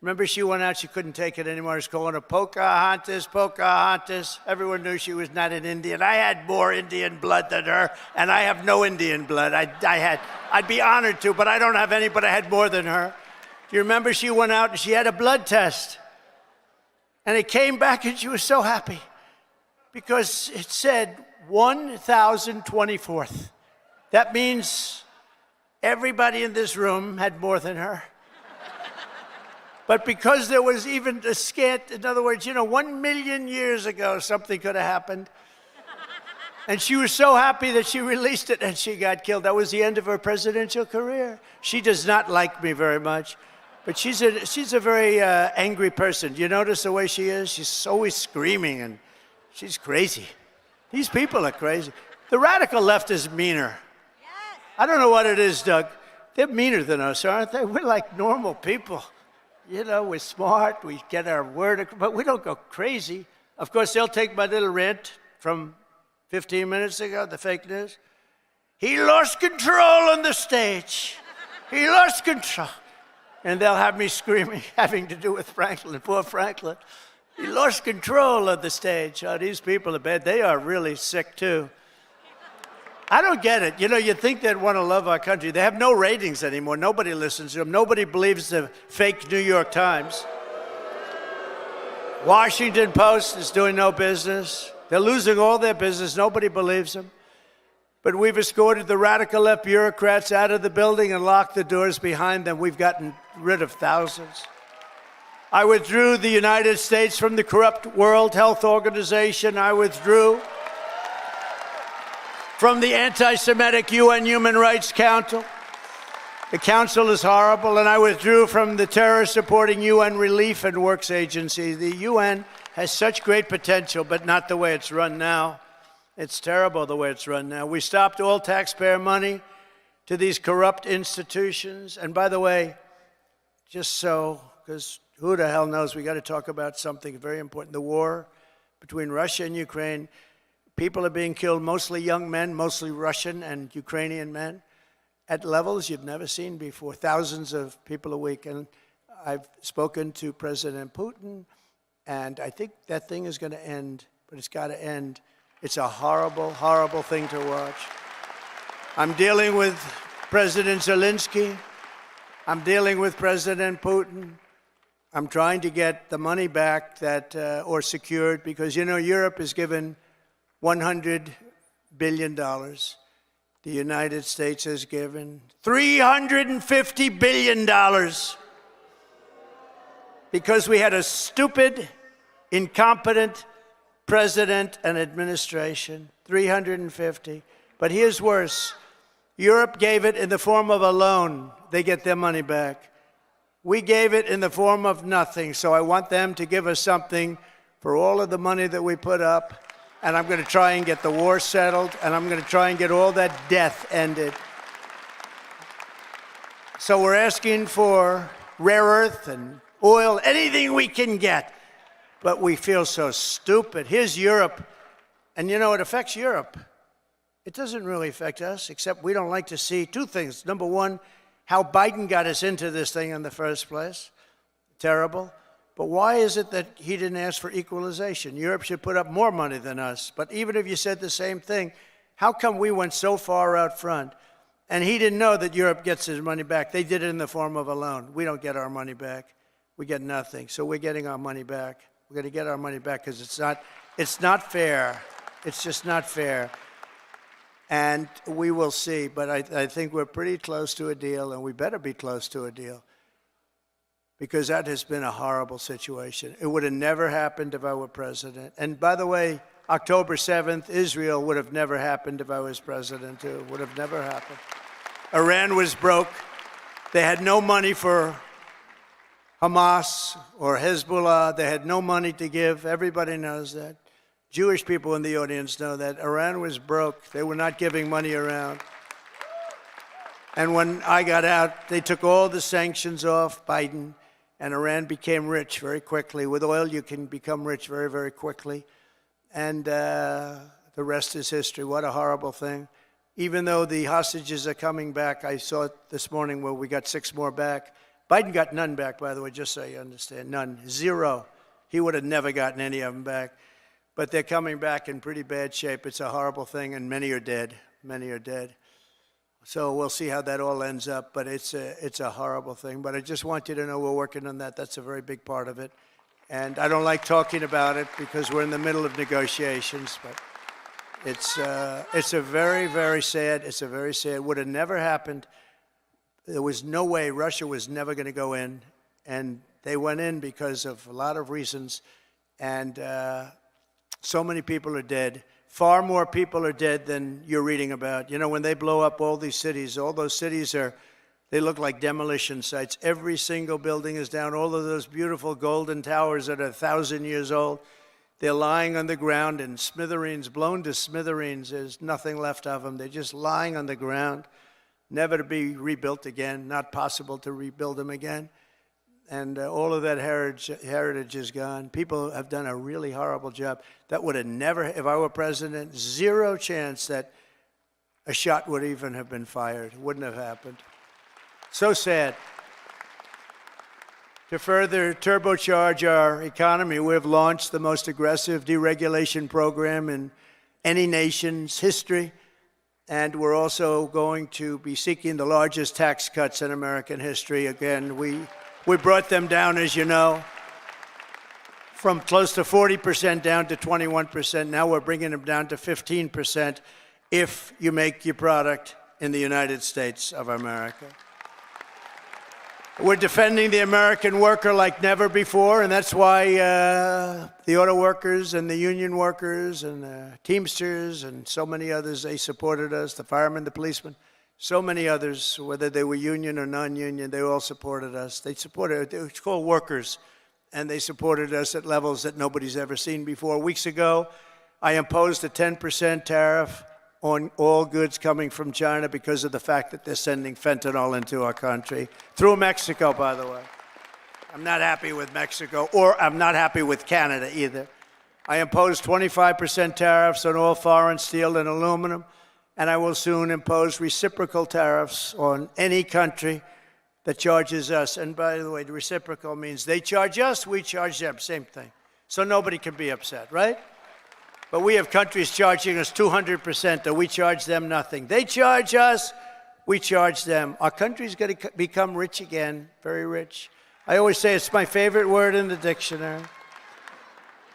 Remember she went out, she couldn't take it anymore. I was calling her Pocahontas, Pocahontas. Everyone knew she was not an Indian. I had more Indian blood than her, and I have no Indian blood. I'd be honored to, but I don't have any, but I had more than her. You remember she went out and she had a blood test. And it came back and she was so happy because it said 1,024th. That means everybody in this room had more than her. But because there was even a scant, in other words, 1 million years ago, something could have happened. And she was so happy that she released it and she got killed. That was the end of her presidential career. She does not like me very much. But she's a very angry person. Do you notice the way she is? She's always screaming, and she's crazy. These people are crazy. The radical left is meaner. Yes. I don't know what it is, Doug. They're meaner than us, aren't they? We're like normal people. You know, we're smart, we get our word, but we don't go crazy. Of course, they'll take my little rant from 15 minutes ago, the fake news. He lost control on the stage. He lost control. And they'll have me screaming, having to do with Franklin, poor Franklin. He lost control of the stage. Oh, these people are bad. They are really sick, too. I don't get it. You know, you'd think they'd want to love our country. They have no ratings anymore. Nobody listens to them. Nobody believes the fake New York Times. Washington Post is doing no business. They're losing all their business. Nobody believes them. But we've escorted the radical left bureaucrats out of the building and locked the doors behind them. We've gotten rid of thousands. I withdrew the United States from the corrupt World Health Organization. I withdrew from the anti-Semitic UN Human Rights Council. The council is horrible, and I withdrew from the terror-supporting UN Relief and Works Agency. The UN has such great potential, but not the way it's run now. It's terrible the way it's run now. We stopped all taxpayer money to these corrupt institutions. And by the way, just so, because who the hell knows, we got to talk about something very important. The war between Russia and Ukraine. People are being killed, mostly young men, mostly Russian and Ukrainian men, at levels you've never seen before. Thousands of people a week. And I've spoken to President Putin, and I think that thing is going to end, but it's got to end. It's a horrible, horrible thing to watch. I'm dealing with President Zelensky. I'm dealing with President Putin. I'm trying to get the money back that, or secured, because, you know, Europe has given $100 billion. The United States has given $350 billion because we had a stupid, incompetent president and administration. 350. But here's worse. Europe gave it in the form of a loan. They get their money back. We gave it in the form of nothing. So I want them to give us something for all of the money that we put up. And I'm going to try and get the war settled, and I'm going to try and get all that death ended. So we're asking for rare earth and oil, anything we can get. But we feel so stupid. Here's Europe. And you know, it affects Europe. It doesn't really affect us, except we don't like to see two things. Number one, how Biden got us into this thing in the first place. Terrible. But why is it that he didn't ask for equalization? Europe should put up more money than us. But even if you said the same thing, how come we went so far out front? And he didn't know that Europe gets his money back. They did it in the form of a loan. We don't get our money back. We get nothing. So we're getting our money back. We're going to get our money back because it's not fair. It's just not fair. And we will see. But I think we're pretty close to a deal, and we better be close to a deal, because that has been a horrible situation. It would have never happened if I were president. And by the way, October 7th, Israel would have never happened if I was president, too. It would have never happened. Iran was broke. They had no money for Hamas or Hezbollah. They had no money to give. Everybody knows that. Jewish people in the audience know that. Iran was broke. They were not giving money around. And when I got out, they took all the sanctions off Biden, and Iran became rich very quickly. With oil, you can become rich very, very quickly. And the rest is history. What a horrible thing. Even though the hostages are coming back, I saw it this morning where we got 6 more back. Biden got none back, by the way, just so you understand. None. 0. He would have never gotten any of them back. But they're coming back in pretty bad shape. It's a horrible thing, and many are dead. Many are dead. So we'll see how that all ends up, but it's a horrible thing. But I just want you to know we're working on that. That's a very big part of it. And I don't like talking about it because we're in the middle of negotiations, but it's a very, very sad, would have never happened. There was no way. Russia was never going to go in, and they went in because of a lot of reasons, and so many people are dead. Far more people are dead than you're reading about. You know, when they blow up all these cities, all those cities they look like demolition sites. Every single building is down. All of those beautiful golden towers that are 1,000 years old, they're lying on the ground in smithereens, blown to smithereens. There's nothing left of them. They're just lying on the ground, never to be rebuilt again, not possible to rebuild them again. and all of that heritage is gone. People have done a really horrible job. That would have never, if I were president, zero chance that a shot would even have been fired. It wouldn't have happened. So sad. To further turbocharge our economy, we've launched the most aggressive deregulation program in any nation's history. And we're also going to be seeking the largest tax cuts in American history. Again, we brought them down, as you know, from close to 40% down to 21%. Now we're bringing them down to 15% if you make your product in the United States of America. We're defending the American worker like never before, and that's why the auto workers and the union workers and the Teamsters and so many others, they supported us, the firemen, the policemen, so many others, whether they were union or non-union, they all supported us. They supported, it's called workers, and they supported us at levels that nobody's ever seen before. Weeks ago, I imposed a 10% tariff on all goods coming from China because of the fact that they're sending fentanyl into our country, through Mexico, by the way. I'm not happy with Mexico, or I'm not happy with Canada either. I imposed 25% tariffs on all foreign steel and aluminum, and I will soon impose reciprocal tariffs on any country that charges us. And by the way, the reciprocal means they charge us, we charge them, same thing. So nobody can be upset, right? But we have countries charging us 200%, and we charge them nothing. They charge us, we charge them. Our country's going to become rich again, very rich. I always say it's my favorite word in the dictionary.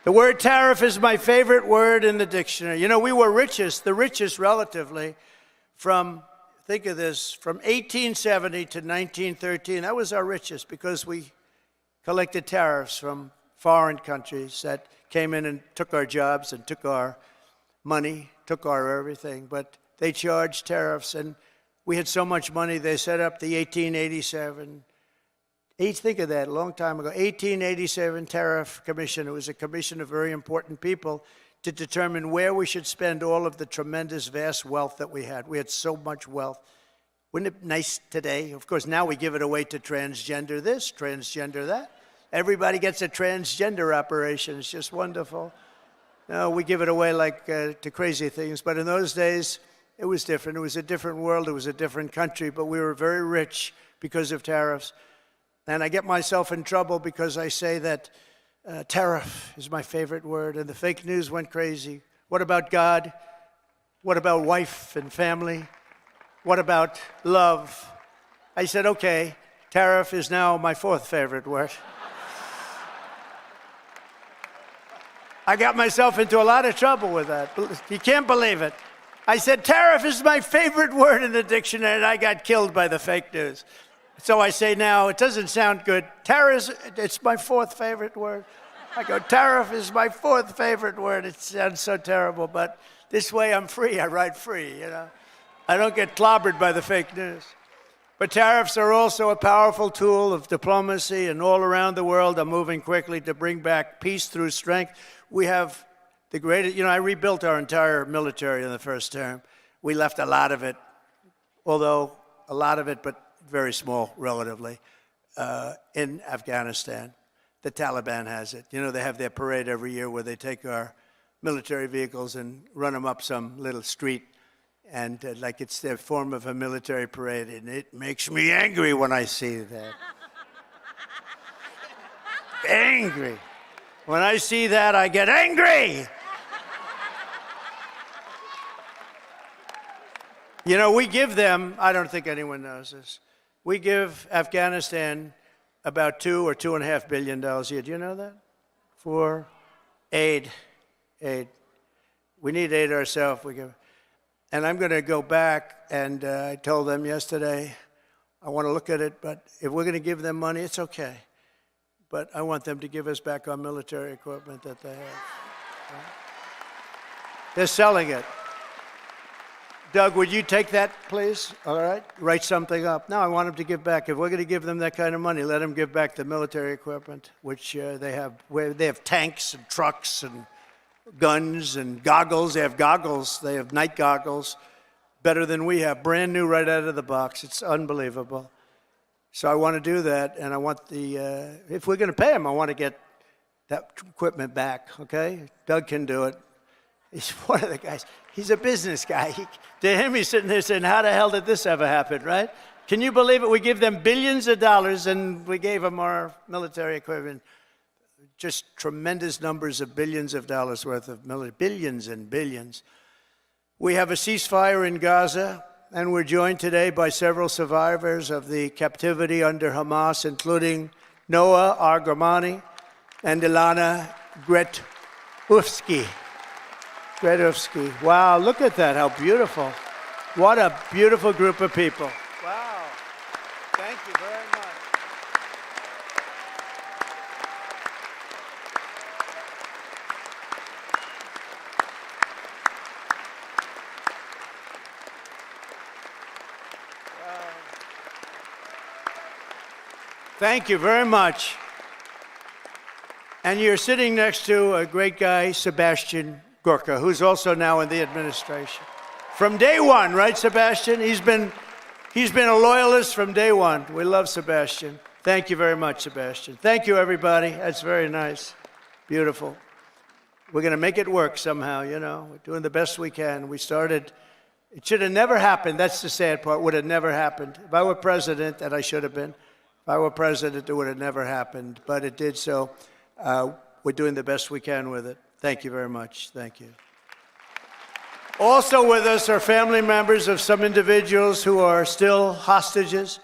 The word tariff is my favorite word in the dictionary. You know, we were the richest relatively from, think of this, from 1870 to 1913. That was our richest because we collected tariffs from foreign countries that came in and took our jobs and took our money, took our everything. But they charged tariffs, and we had so much money, they set up the 1887, think of that, a long time ago, 1887 Tariff Commission. It was a commission of very important people to determine where we should spend all of the tremendous, vast wealth that we had. We had so much wealth. Wouldn't it be nice today? Of course, now we give it away to transgender this, transgender that. Everybody gets a transgender operation. It's just wonderful. No, we give it away like to crazy things. But in those days, it was different. It was a different world. It was a different country. But we were very rich because of tariffs. And I get myself in trouble because I say that tariff is my favorite word. And the fake news went crazy. What about God? What about wife and family? What about love? I said, okay, tariff is now my fourth favorite word. I got myself into a lot of trouble with that. You can't believe it. I said, tariff is my favorite word in the dictionary, and I got killed by the fake news. So I say now, it doesn't sound good. Tariff, it's my fourth favorite word. I go, tariff is my fourth favorite word. It sounds so terrible, but this way I'm free. I write free, you know. I don't get clobbered by the fake news. But tariffs are also a powerful tool of diplomacy, and all around the world are moving quickly to bring back peace through strength. We have the greatest, you know, I rebuilt our entire military in the first term. We left a lot of it, although a lot of it, but very small relatively, in Afghanistan. The Taliban has it. You know, they have their parade every year where they take our military vehicles and run them up some little street, and like it's their form of a military parade, and it makes me angry when I see that. Angry. When I see that, I get angry. You know, we give them, I don't think anyone knows this, we give Afghanistan about $2 or $2.5 billion a year. Do you know that? For aid. We need aid ourselves. And I'm going to go back, and I told them yesterday, I want to look at it, but if we're going to give them money, it's okay. But I want them to give us back our military equipment that they have. Right? They're selling it. Doug, would you take that, please? All right? Write something up. No, I want them to give back. If we're going to give them that kind of money, let them give back the military equipment, which they have. Where they have tanks and trucks and guns and goggles. They have goggles. They have night goggles, better than we have. Brand new right out of the box. It's unbelievable. So I want to do that, and I want if we're going to pay him, I want to get that equipment back, okay? Doug can do it. He's one of the guys. He's a business guy. To him, he's sitting there saying, how the hell did this ever happen, right? Can you believe it? We give them billions of dollars, and we gave them our military equipment. Just tremendous numbers of billions of dollars worth of military, billions and billions. We have a ceasefire in Gaza, and we're joined today by several survivors of the captivity under Hamas, including Noah Argamani and Ilana Gretufsky. Wow, look at that, how beautiful. What a beautiful group of people. Wow, thank you very much. Thank you very much. And you're sitting next to a great guy, Sebastian Gorka, who's also now in the administration. From day one, right, Sebastian? He's been a loyalist from day one. We love Sebastian. Thank you very much, Sebastian. Thank you, everybody. That's very nice. Beautiful. We're going to make it work somehow, you know. We're doing the best we can. We started, it should have never happened. That's the sad part. Would have never happened. If I were president, and I should have been, if I were president, it would have never happened. But it did, so we're doing the best we can with it. Thank you very much. Thank you. Also with us are family members of some individuals who are still hostages,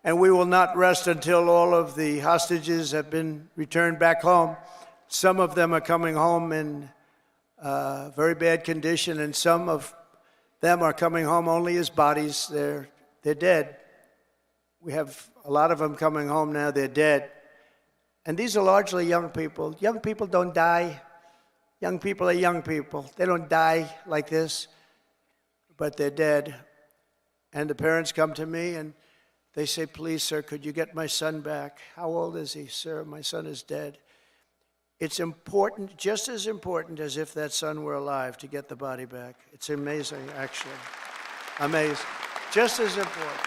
and we will not rest until all of the hostages have been returned back home. Some of them are coming home in very bad condition, and some of them are coming home only as bodies. They're dead. We have a lot of them coming home now. They're dead. And these are largely young people. Young people don't die. Young people are young people. They don't die like this, but they're dead. And the parents come to me and they say, please, sir, could you get my son back? How old is he? Sir, my son is dead. It's important, just as important as if that son were alive, to get the body back. It's amazing, actually. Amazing. Just as important.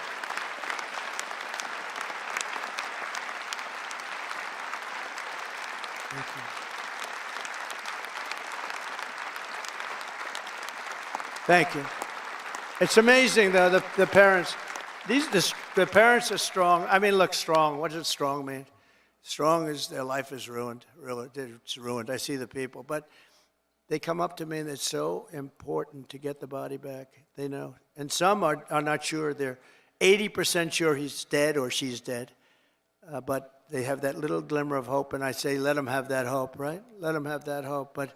Thank you. Thank you. It's amazing, though, the parents. The parents are strong. I mean, look, strong. What does strong mean? Strong is their life is ruined. Really, it's ruined. I see the people. But they come up to me, and it's so important to get the body back. They know. And some are not sure. They're 80% sure he's dead or she's dead. But they have that little glimmer of hope, and I say, let them have that hope, right? Let them have that hope. But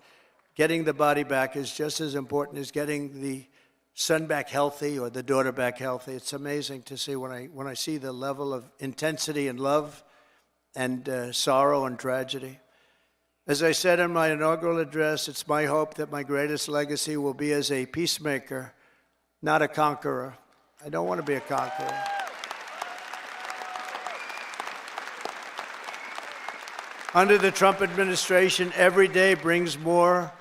getting the body back is just as important as getting the son back healthy or the daughter back healthy. It's amazing to see when I see the level of intensity and love and sorrow and tragedy. As I said in my inaugural address, it's my hope that my greatest legacy will be as a peacemaker, not a conqueror. I don't want to be a conqueror. Under the Trump administration, every day brings more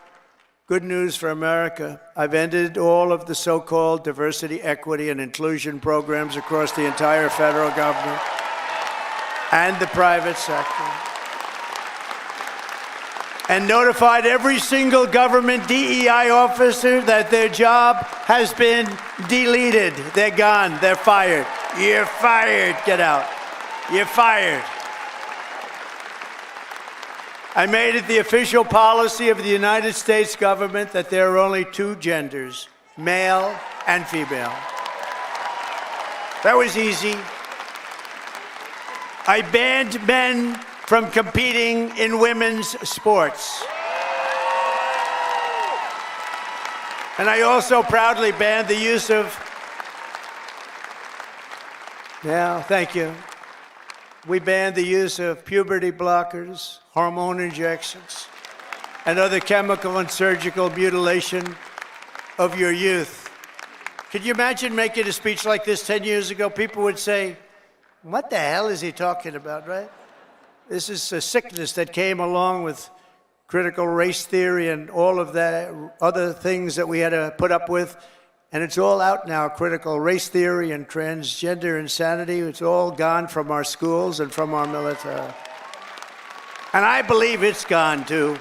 good news for America. I've ended all of the so-called diversity, equity, and inclusion programs across the entire federal government and the private sector, and notified every single government DEI officer that their job has been deleted. They're gone. They're fired. You're fired. Get out. You're fired. I made it the official policy of the United States government that there are only two genders, male and female. That was easy. I banned men from competing in women's sports. And I also proudly banned the use of, thank you. We banned the use of puberty blockers, hormone injections, and other chemical and surgical mutilation of your youth. Could you imagine making a speech like this 10 years ago? People would say, what the hell is he talking about, right? This is a sickness that came along with critical race theory and all of that other things that we had to put up with. And it's all out now, critical race theory and transgender insanity. It's all gone from our schools and from our military. And I believe it's gone, too.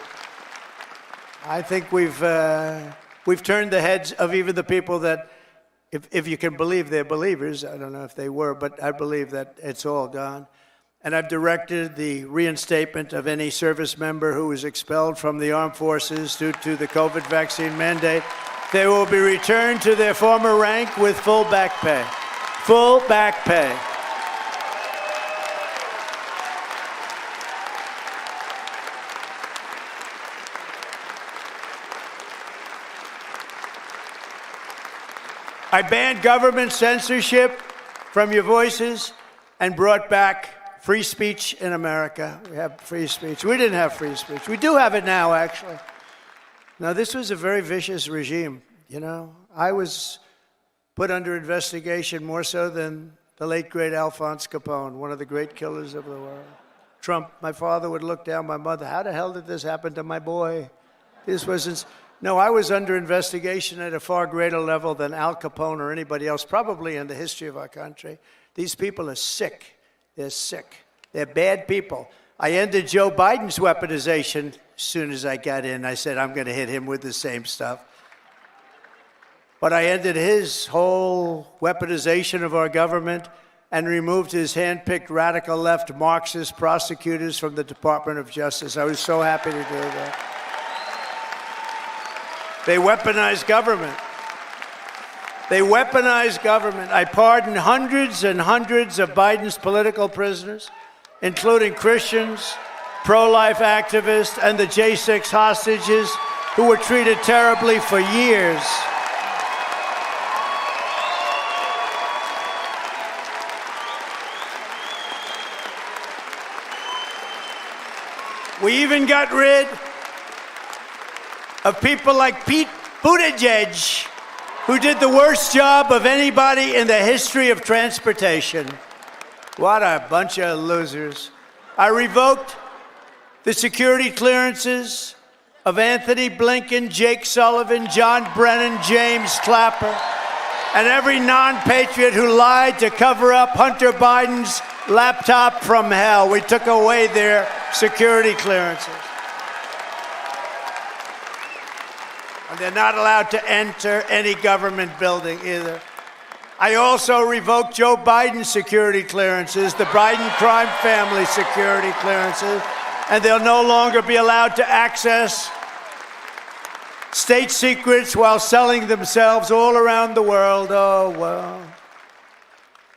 I think we've turned the heads of even the people that, if you can believe they're believers, I don't know if they were, but I believe that it's all gone. And I've directed the reinstatement of any service member who was expelled from the armed forces due to the COVID vaccine mandate. They will be returned to their former rank with full back pay. Full back pay. I banned government censorship from your voices and brought back free speech in America. We have free speech. We didn't have free speech. We do have it now, actually. Now, this was a very vicious regime, you know. I was put under investigation more so than the late, great Alphonse Capone, one of the great killers of the world. Trump, my father would look down my mother. How the hell did this happen to my boy? This wasn't... No, I was under investigation at a far greater level than Al Capone or anybody else, probably in the history of our country. These people are sick. They're sick. They're bad people. I ended Joe Biden's weaponization as soon as I got in. I said, I'm going to hit him with the same stuff. But I ended his whole weaponization of our government and removed his hand-picked radical left Marxist prosecutors from the Department of Justice. I was so happy to do that. They weaponized government. They weaponized government. I pardoned hundreds and hundreds of Biden's political prisoners, including Christians, pro-life activists, and the J6 hostages who were treated terribly for years. We even got rid of people like Pete Buttigieg, who did the worst job of anybody in the history of transportation. What a bunch of losers. I revoked the security clearances of Anthony Blinken, Jake Sullivan, John Brennan, James Clapper, and every non-patriot who lied to cover up Hunter Biden's laptop from hell. We took away their security clearances. And they're not allowed to enter any government building either. I also revoked Joe Biden's security clearances, the Biden crime family security clearances, and they'll no longer be allowed to access state secrets while selling themselves all around the world. Oh, well.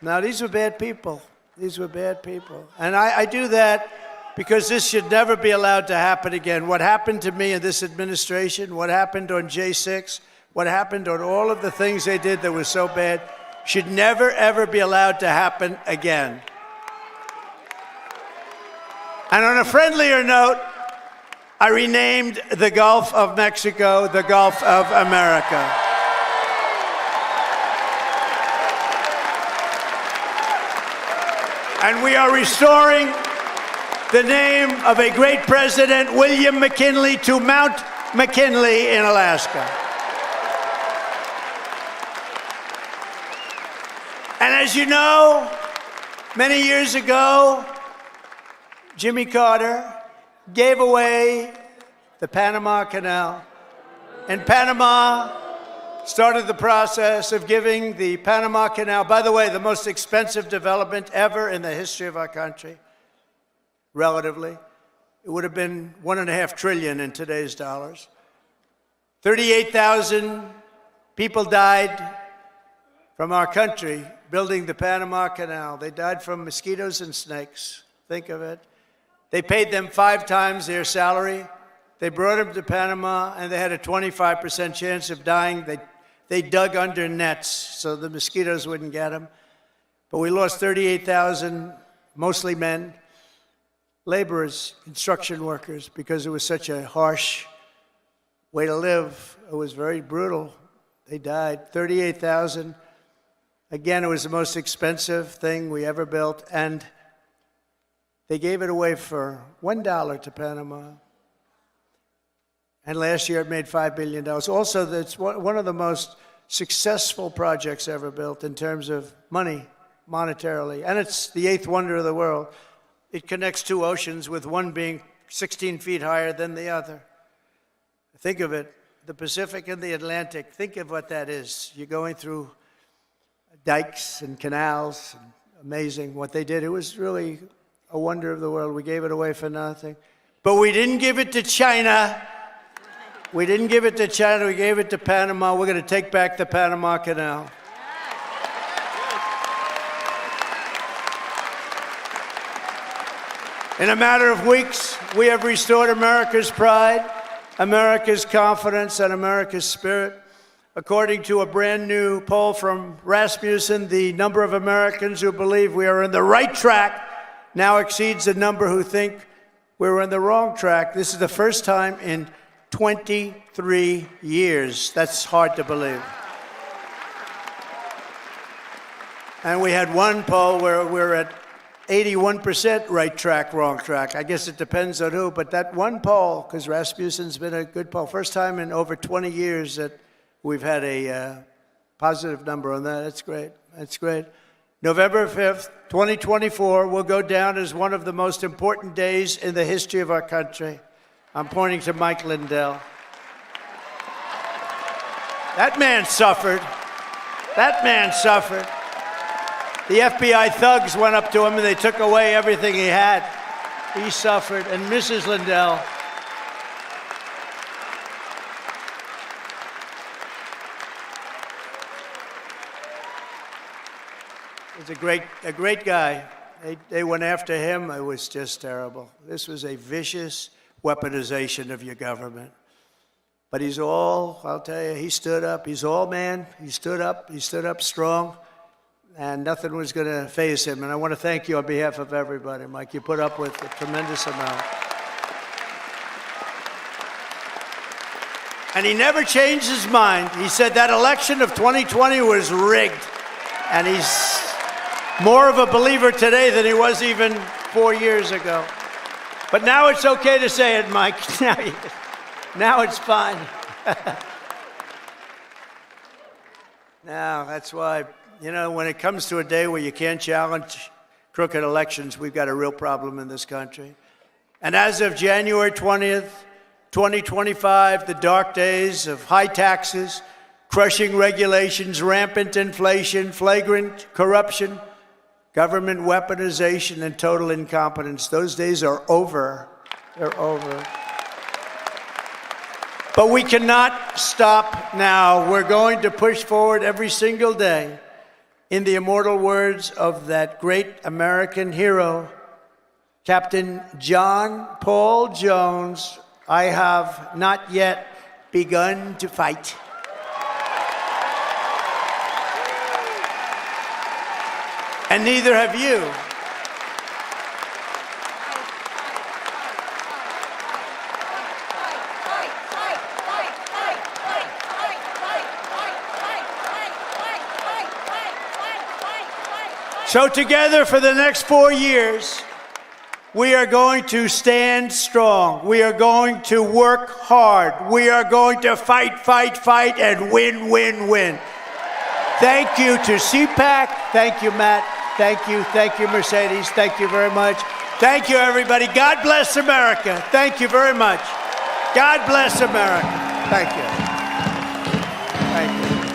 Now, these were bad people. These were bad people. And I do that because this should never be allowed to happen again. What happened to me in this administration, what happened on J6, what happened on all of the things they did that were so bad, should never, ever be allowed to happen again. And on a friendlier note, I renamed the Gulf of Mexico the Gulf of America. And we are restoring the name of a great president, William McKinley, to Mount McKinley in Alaska. And as you know, many years ago, Jimmy Carter gave away the Panama Canal. And Panama started the process of giving the Panama Canal, by the way, the most expensive development ever in the history of our country. Relatively, it would have been $1.5 trillion in today's dollars. 38,000 people died from our country building the Panama Canal. They died from mosquitoes and snakes. Think of it. They paid them 5 times their salary. They brought them to Panama, and they had a 25% chance of dying. They dug under nets so the mosquitoes wouldn't get them. But we lost 38,000, mostly men, laborers, construction workers, because it was such a harsh way to live. It was very brutal. They died. 38,000. Again, it was the most expensive thing we ever built, and they gave it away for $1 to Panama. And last year it made $5 billion. Also, that's one of the most successful projects ever built in terms of money, monetarily. And it's the eighth wonder of the world. It connects two oceans, with one being 16 feet higher than the other. Think of it, the Pacific and the Atlantic. Think of what that is. You're going through dikes and canals. Amazing what they did. It was really a wonder of the world. We gave it away for nothing. But we didn't give it to China. We didn't give it to China. We gave it to Panama. We're going to take back the Panama Canal. In a matter of weeks, we have restored America's pride, America's confidence, and America's spirit. According to a brand new poll from Rasmussen, the number of Americans who believe we are on the right track now exceeds the number who think we're on the wrong track. This is the first time in 23 years. That's hard to believe. And we had one poll where we're at 81% right track, wrong track. I guess it depends on who, but that one poll, because Rasmussen's been a good poll, first time in over 20 years that we've had a positive number on that. That's great. That's great. November 5th, 2024 will go down as one of the most important days in the history of our country. I'm pointing to Mike Lindell. That man suffered. That man suffered. The FBI thugs went up to him and they took away everything he had. He suffered. And Mrs. Lindell, was a great guy. They went after him. It was just terrible. This was a vicious weaponization of your government. But he's all, I'll tell you, he stood up. He's all man. He stood up strong. And nothing was going to faze him. And I want to thank you on behalf of everybody, Mike. You put up with a tremendous amount. And he never changed his mind. He said that election of 2020 was rigged. And he's more of a believer today than he was even 4 years ago. But now it's okay to say it, Mike. Now it's fine. Now, that's why, you know, when it comes to a day where you can't challenge crooked elections, we've got a real problem in this country. And as of January 20th, 2025, the dark days of high taxes, crushing regulations, rampant inflation, flagrant corruption, government weaponization, and total incompetence, those days are over. They're over. But we cannot stop now. We're going to push forward every single day. In the immortal words of that great American hero, Captain John Paul Jones, I have not yet begun to fight. And neither have you. So together for the next 4 years, we are going to stand strong. We are going to work hard. We are going to fight, fight, fight, and win, win, win. Thank you to CPAC. Thank you, Matt. Thank you, Mercedes. Thank you very much. Thank you, everybody. God bless America. Thank you very much. God bless America. Thank you. Thank you.